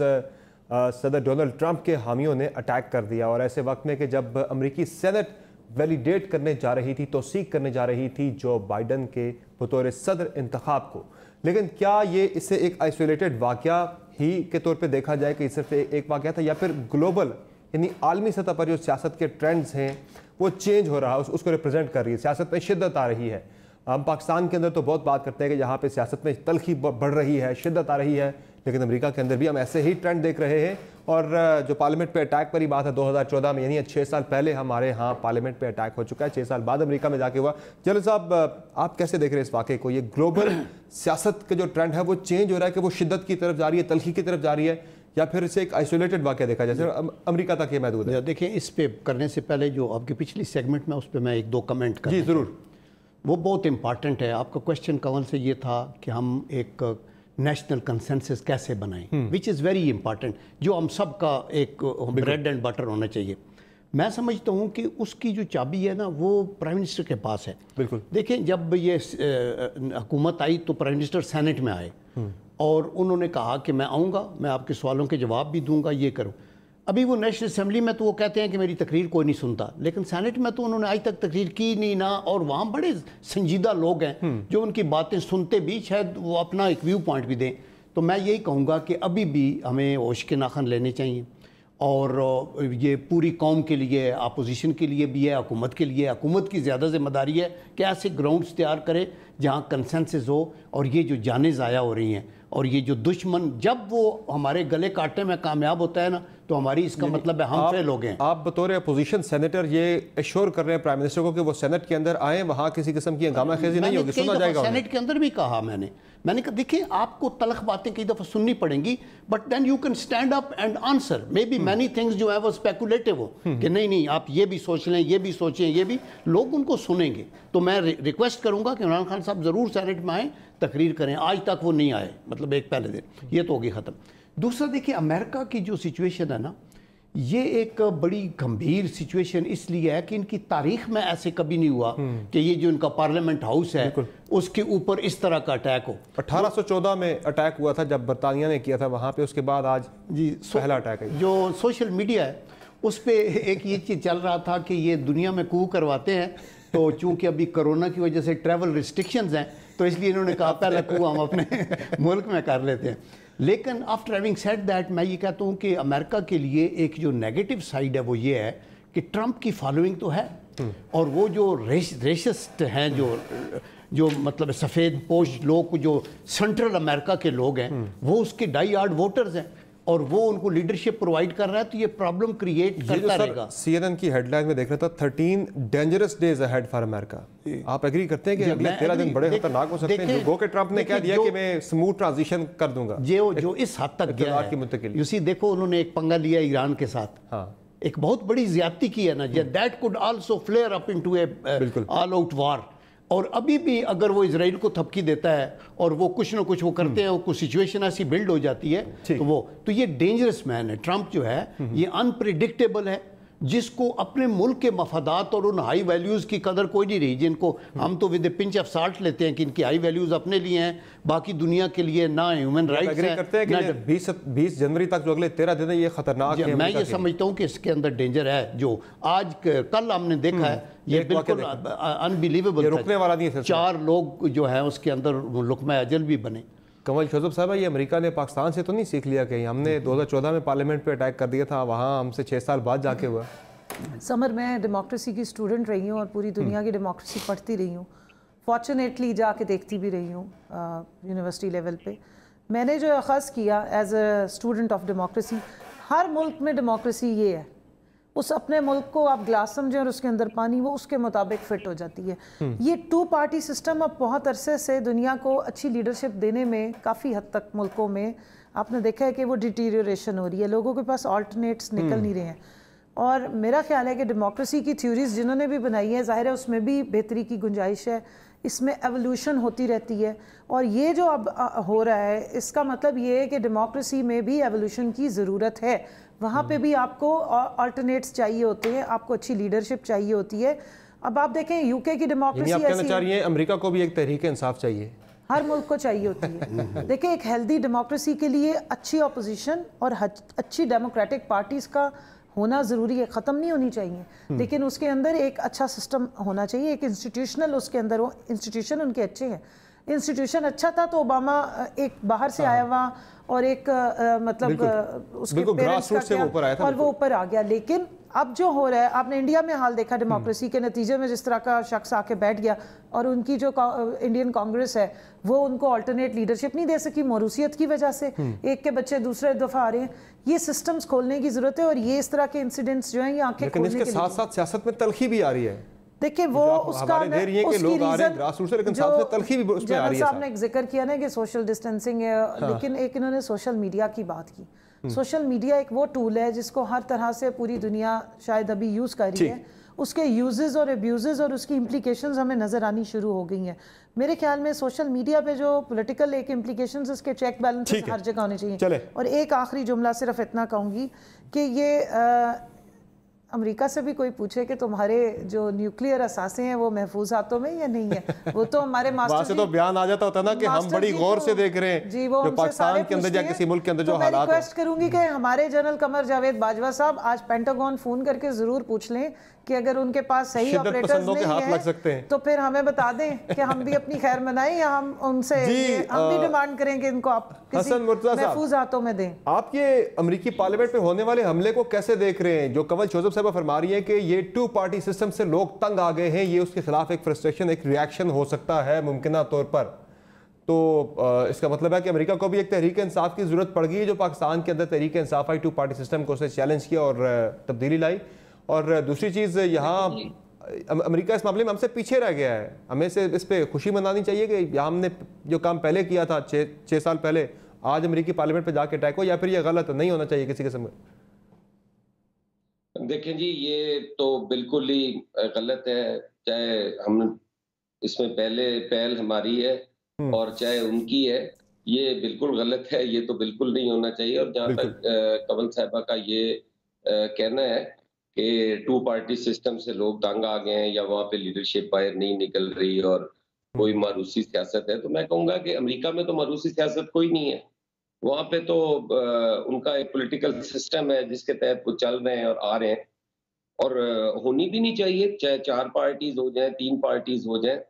सदर डोनाल्ड ट्रंप के हामियों ने अटैक कर दिया, और ऐसे वक्त में कि जब अमेरिकी सेनेट वैलिडेट करने जा रही थी, तौसीक करने जा रही थी जो बाइडन के बतौर सदर इंतखाब को। लेकिन क्या ये इससे एक आइसोलेटेड वाक़या ही के तौर पे देखा जाए कि सिर्फ एक वाक़या था, या फिर ग्लोबल यानी आलमी सतह पर जो सियासत के ट्रेंड्स हैं वो चेंज हो रहा है, उसको रिप्रेजेंट कर रही है, सियासत में शिद्दत आ रही है। हम पाकिस्तान के अंदर तो बहुत बात करते हैं कि यहाँ पे सियासत में तलखी बढ़ रही है, शिद्दत आ रही है, लेकिन अमेरिका के अंदर भी हम ऐसे ही ट्रेंड देख रहे हैं। और जो पार्लियामेंट पे अटैक पर ही बात है 2014 में, यानी 6 साल पहले हमारे यहाँ पार्लियामेंट पे अटैक हो चुका है, 6 साल बाद अमेरिका में जाके हुआ। जनरल साहब, आप कैसे देख रहे हैं इस वाक़े को? ये ग्लोबल सियासत का जो ट्रेंड है वो चेंज हो रहा है कि वो शिद्दत की तरफ जा रही है, तलखी की तरफ जा रही है, या फिर इसे एक आइसोलेटेड वाक़या देखा जैसे अमेरिका तक ये महदूद है? देखिए, इस पे करने से पहले जो आपकी पिछली सेगमेंट में उस पर मैं 1-2 कमेंट कर। जी ज़रूर। वो बहुत इंपॉर्टेंट है। आपका क्वेश्चन कवन से ये था कि हम एक नेशनल कंसेंसस कैसे बनाएं, विच इज़ वेरी इंपॉर्टेंट, जो हम सब का एक ब्रेड एंड बटर होना चाहिए। मैं समझता हूँ कि उसकी जो चाबी है ना वो प्राइम मिनिस्टर के पास है। बिल्कुल। देखें, जब ये हुकूमत आई तो प्राइम मिनिस्टर सेनेट में आए और उन्होंने कहा कि मैं आऊँगा, मैं आपके सवालों के जवाब भी दूंगा, ये करूँ। अभी वो नेशनल असेंबली में तो वो कहते हैं कि मेरी तकरीर कोई नहीं सुनता, लेकिन सेनेट में तो उन्होंने आज तक तकरीर की नहीं ना, और वहाँ बड़े संजीदा लोग हैं जो उनकी बातें सुनते भी शायद वो अपना एक व्यू पॉइंट भी दें। तो मैं यही कहूँगा कि अभी भी हमें होश के नाखन लेने चाहिए, और ये पूरी कौम के लिए, अपोजिशन के लिए भी है, हुकूमत के लिए। हुकूमत की ज़्यादा जिम्मेदारी है कि ऐसे ग्राउंड्स तैयार करे जहाँ कंसेंसस हो, और ये जो जानें ज़ाया हो रही हैं और ये जो दुश्मन जब वो हमारे गले काटने में कामयाब होता है ना, तो हमारी इसका मतलब है हम फेल हो गए। आप बतौर अपोजिशन सेनेटर ये एश्योर कर रहे हैं प्राइम मिनिस्टर को कि वो सेनेट के अंदर आए, वहाँ किसी किस्म की हंगामाखेजी नहीं होगी, सुना जाएगा। सेनेट के अंदर भी कहा मैंने कहा देखिए, आपको तलख बातें कई दफ़ा सुननी पड़ेंगी, but then you can stand up and answer. Maybe many things जो है वो स्पेकुलेटिव हो कि नहीं आप ये भी सोच लें, ये भी सोचें, ये भी, लोग उनको सुनेंगे। तो मैं रिक्वेस्ट करूंगा कि इमरान खान साहब ज़रूर सेनेट में आए, तकरीर करें। आज तक वो नहीं आए, मतलब एक पहले दिन, ये तो होगी ख़त्म। दूसरा, देखिए, अमेरिका की जो सिचुएशन है ना, ये एक बड़ी गंभीर सिचुएशन इसलिए है कि इनकी तारीख में ऐसे कभी नहीं हुआ कि ये जो इनका पार्लियामेंट हाउस है उसके ऊपर इस तरह का अटैक हो। 1814 में अटैक हुआ था जब बरतानिया ने किया था वहाँ पे, उसके बाद आज जी पहला अटैक है। जो सोशल मीडिया है उस पर एक ये चीज़ चल रहा था कि ये दुनिया में कू करवाते हैं, तो चूँकि अभी कोरोना की वजह से ट्रैवल रिस्ट्रिक्शंस हैं, तो इसलिए इन्होंने कहा पहले कू हम अपने मुल्क में कर लेते हैं। लेकिन आफ्टर हैविंग सेड दैट, मैं ये कहता हूँ कि अमेरिका के लिए एक जो नेगेटिव साइड है वो ये है कि ट्रंप की फॉलोइंग तो है, और वो जो रेसिस्ट हैं, जो मतलब सफ़ेद पोश लोग, जो सेंट्रल अमेरिका के लोग हैं, वो उसके डाई हार्ड वोटर्स हैं, और वो उनको लीडरशिप प्रोवाइड कर रहा है, तो ये प्रॉब्लम क्रिएट करता रहेगा। CNN की हेडलाइन में देख रहा था 13 dangerous days ahead for America. आप एग्री करते हैं कि अगले 13 दिन बड़े खतरनाक हो सकते हैं? जो कि ट्रंप ने कह दिया कि मैं स्मूथ ट्रांजिशन कर दूंगा, जो इस हद तक गया है। यू सी, देखो, उन्होंने एक पंगा लिया ईरान के साथ, एक बहुत बड़ी ज्यादती की है ना, that could also flare up into a all out war. और अभी भी अगर वो इजराइल को थपकी देता है और वो कुछ ना कुछ वो करते हैं, कुछ सिचुएशन ऐसी बिल्ड हो जाती है, तो ये डेंजरस मैन है ट्रंप जो है, ये अनप्रिडिक्टेबल है, जिसको अपने मुल्क के मफादात और उन हाई वैल्यूज़ की कदर कोई नहीं रही, जिनको हम तो विद पिंच ऑफ साल्ट लेते हैं कि इनकी हाई वैल्यूज़ अपने लिए हैं, बाकी दुनिया के लिए ना ह्यूमन राइट्स हैं। करते हैं कि 20 जनवरी तक जो अगले 13 दिन है ये खतरनाक है। मैं ये समझता हूँ कि इसके अंदर डेंजर है, जो आज कल हमने देखा है, ये बिल्कुल अनबिलीवेबल, रुकने वाला नहीं है। 4 लोग जो है उसके अंदर लुकमा अजल भी बने। कमल शोजब साहब, ये अमेरिका ने पाकिस्तान से तो नहीं सीख लिया कहीं? हमने 2014 में पार्लियामेंट पे अटैक कर दिया था, वहाँ हमसे 6 साल बाद जाके हुआ। समर, मैं डेमोक्रेसी की स्टूडेंट रही हूँ और पूरी दुनिया की डेमोक्रेसी पढ़ती रही हूँ, फॉर्चुनेटली जाके देखती भी रही हूँ यूनिवर्सिटी लेवल पे। मैंने जो अख़ज़ किया as a student of democracy, हर मुल्क में डेमोक्रेसी ये है, उस अपने मुल्क को आप ग्लास समझें और उसके अंदर पानी, वो उसके मुताबिक फिट हो जाती है। ये 2 पार्टी सिस्टम अब बहुत अरसे से दुनिया को अच्छी लीडरशिप देने में काफ़ी हद तक मुल्कों में आपने देखा है कि वो डिटीरियोरेशन हो रही है, लोगों के पास ऑल्टरनेट्स निकल नहीं रहे हैं। और मेरा ख्याल है कि डेमोक्रेसी की थ्योरीज जिन्होंने भी बनाई है, ज़ाहिर है उसमें भी बेहतरी की गुंजाइश है, इसमें एवोल्यूशन होती रहती है। और ये जो अब हो रहा है, इसका मतलब ये है कि डेमोक्रेसी में भी एवोल्यूशन की ज़रूरत है। वहाँ पे भी आपको अल्टरनेट्स चाहिए होते हैं, आपको अच्छी लीडरशिप चाहिए होती है। अब आप देखें यूके की डेमोक्रेसी, आप कहना चाह रही हैं अमेरिका को भी एक तहरीक इंसाफ चाहिए? हर मुल्क को चाहिए होती है। देखिए, एक हेल्दी डेमोक्रेसी के लिए अच्छी अपोजिशन और अच्छी डेमोक्रेटिक पार्टीज़ का होना ज़रूरी है, ख़त्म नहीं होनी चाहिए, लेकिन उसके अंदर एक अच्छा सिस्टम होना चाहिए, एक इंस्टीट्यूशनल उसके अंदर हो, इंस्टीट्यूशन उनके अच्छे हैं। इंस्टीट्यूशन अच्छा था तो ओबामा एक बाहर से आया हुआ और एक मतलब उसके पेरेंट्स का क्या और वो ऊपर आ गया। लेकिन अब जो हो रहा है, आपने इंडिया में हाल देखा डेमोक्रेसी के नतीजे में, जिस तरह का शख्स आके बैठ गया और उनकी जो इंडियन कांग्रेस है वो उनको अल्टरनेट लीडरशिप नहीं दे सकी मौरूसियत की वजह से। एक के बच्चे दूसरे दफा आ रहे हैं। ये सिस्टम्स खोलने की जरूरत है और ये इस तरह के इंसिडेंट्स जो हैं ये आंखें खोलने के लिए। साथ साथ सियासत में तलखी भी आ रही है। देखिए वो उसका जनरल साहब ने एक जिक्र किया ना कि सोशल डिस्टेंसिंग है, लेकिन एक इन्होंने सोशल मीडिया की बात की। सोशल मीडिया एक वो टूल है जिसको हर तरह से पूरी दुनिया शायद अभी यूज़ कर रही है। उसके यूजेस और अब्यूजेस और उसकी इम्प्लीकेशंस हमें नज़र आनी शुरू हो गई हैं। मेरे ख्याल में सोशल मीडिया पे जो पॉलिटिकल एक इम्प्लीकेशंस, इसके चेक बैलेंस हर जगह होने चाहिए। और एक आखिरी जुमला सिर्फ इतना कहूँगी कि ये अमेरिका से भी कोई पूछे कि तुम्हारे जो न्यूक्लियर असासे हैं वो महफूज हाथों में या नहीं है, वो तो हमारे मास्टर से तो बयान आ जाता होता है ना कि हम बड़ी गौर से देख रहे हैं जी, वो जो पाकिस्तान के अंदर या किसी मुल्क के अंदर जो हालात हैं। मैं रिक्वेस्ट करूंगी कि हमारे जनरल कमर जावेद बाजवा साहब आज पेंटागन फोन करके जरूर पूछ लें कि अगर उनके पास सही ऑपरेटर्स नहीं है तो फिर हमें बता दें कि हम भी अपनी खैर मनाएं या हम उनसे हम भी डिमांड करें कि इनको आप किसी महफूज हाथों में दें। आप ये अमेरिकी पार्लियामेंट पे होने वाले हमले को कैसे देख रहे हैं? जो कंवल जोसेफ साहब फरमा रही है कि ये 2 पार्टी सिस्टम से लोग तंग आ गए हैं, ये उसके खिलाफ एक फ्रस्ट्रेशन, एक रिएक्शन हो सकता है मुमकिन तौर पर, तो इसका मतलब है कि अमेरिका को भी एक तहरीक इंसाफ की जरूरत पड़ गई है, जो पाकिस्तान के अंदर तहरीक इंसाफ आई 2 पार्टी सिस्टम को उसे चैलेंज किया और तब्दीली लाई। और दूसरी चीज़, यहाँ अमेरिका इस मामले में हमसे पीछे रह गया है। हमें से इस पर खुशी मनानी चाहिए कि यहाँ हमने जो काम पहले किया था 6 साल पहले, आज अमेरिकी पार्लियामेंट पे जाके अटैक हो, या फिर ये गलत नहीं होना चाहिए किसी किस्म में? देखें जी, ये तो बिल्कुल ही गलत है, चाहे हम इसमें पहल हमारी है और चाहे उनकी है, ये बिल्कुल गलत है, ये तो बिल्कुल नहीं होना चाहिए। और जहाँ तक कंवल साहिबा का ये कहना है कि 2 पार्टी सिस्टम से लोग तंग आ गए हैं या वहाँ पे लीडरशिप बाहर नहीं निकल रही और कोई मारूसी सियासत है, तो मैं कहूँगा कि अमेरिका में तो मारूसी सियासत कोई नहीं है। वहाँ पे तो उनका एक पॉलिटिकल सिस्टम है जिसके तहत वो चल रहे हैं और आ रहे हैं, और होनी भी नहीं चाहिए, चाहे 4 पार्टीज हो जाए, 3 पार्टीज हो जाए।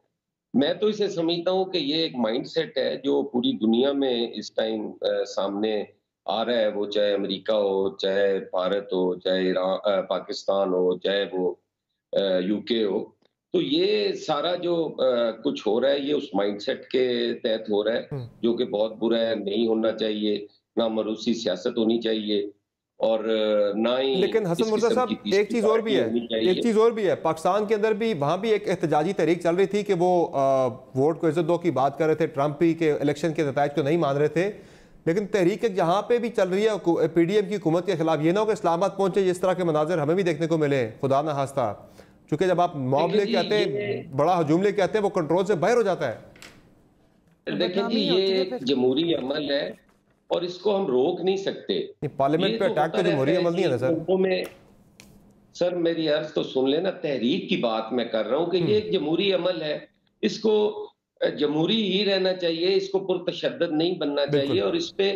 मैं तो इसे समझता हूँ कि ये एक माइंडसेट है जो पूरी दुनिया में इस टाइम सामने आ रहा है, वो चाहे अमेरिका हो, चाहे भारत हो, चाहे पाकिस्तान हो, चाहे वो यूके हो। तो ये सारा जो कुछ हो रहा है ये उस माइंडसेट के तहत हो रहा है, जो कि बहुत बुरा है, नहीं होना चाहिए, ना मरूसी सियासत होनी चाहिए और ना ही। लेकिन हसन मुर्तज़ा साहब, एक चीज़ और भी है, पाकिस्तान के अंदर भी वहाँ भी एक एहतजाजी तहरीक चल रही थी कि वो वोट को इज्जत दो की बात कर रहे थे, ट्रंप ही के इलेक्शन के नताइज को नहीं मान रहे थे। लेकिन तहरीक यहाँ पे भी चल रही है PDM की हुकूमत के खिलाफ। ये ना हो कि इस्लामाबाद पहुंचे इस तरह के मनाजिर हमें भी देखने को मिले, खुदा ना खास्ता, क्योंकि जब आप मॉब लेके आते हैं, बड़ा हजूम लेके आते हैं, वो कंट्रोल से बाहर हो जाता है। देखिए जी, ये एक जमहूरी अमल है और इसको हम रोक नहीं सकते। पार्लियामेंट पे अटैक तो जमहूरी अमल नहीं है ना सर। सर मेरी अर्ज तो सुन लेना, तहरीक की बात मैं कर रहा हूँ कि ये एक जमहूरी अमल है, इसको जमहूरी ही रहना चाहिए, इसको पुरतशद्दद नहीं बनना चाहिए। और इस पे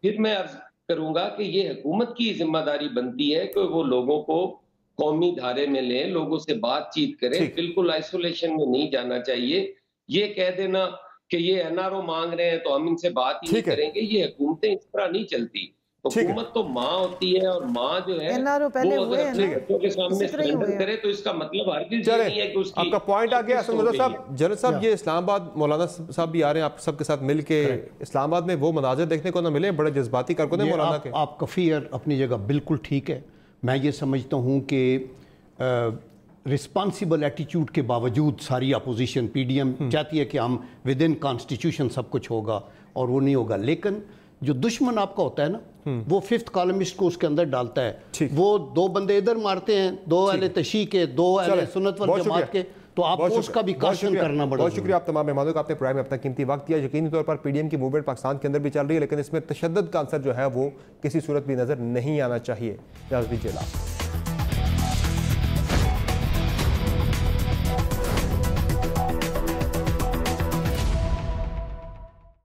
फिर मैं अर्ज करूंगा कि ये हुकूमत की जिम्मेदारी बनती है कि वो लोगों को कौमी धारे में लें, लोगों से बातचीत करें, बिल्कुल आइसोलेशन में नहीं जाना चाहिए। ये कह देना कि ये NRO मांग रहे हैं तो हम इनसे बात ही नहीं करेंगे, ये हुकूमतें इस तरह नहीं चलती। हुकूमत तो माँ होती है और माँ जो है वो अगर अपने बच्चों के सामने सरेंडर करे तो इसका मतलब हरगिज़ ये नहीं है कि उसकी। आपका पॉइंट आ गया साहब। जनरल साहब, ये इस्लामाबाद मौलाना साहब भी आ रहे हैं आप सबके साथ मिलके, इस्लामाबाद में वो मनाजिर देखने को ना मिले, बड़े जज्बाती कारकुन हैं मौलाना के। आप कफ़ीर अपनी जगह बिल्कुल ठीक है। मैं ये समझता हूँ कि रिस्पॉन्सिबल एटीट्यूड के बावजूद सारी अपोजिशन PDM चाहती है कि हम विद इन कॉन्स्टिट्यूशन सब कुछ होगा, और वो नहीं होगा। लेकिन जो दुश्मन आपका होता है ना, वो 5th कॉलमिस्ट को उसके अंदर डालता है। वो 2 बंदे इधर मारते हैं, 2 अहले तशी के, 2 अहले सुन्नत वल जमात के, तो आपको उसका भी काशन करना पड़ेगा। बहुत शुक्रिया आप तमाम मेहमानों का, आपने प्रोग्राम में अपना कीमती वक्त दिया। यकीनी तौर पर PDM की मूवमेंट पाकिस्तान के अंदर भी चल रही है, लेकिन इसमें तशद्दुद का अंसर जो है वो किसी सूरत भी नजर नहीं आना चाहिए। इजाज़त दीजिए।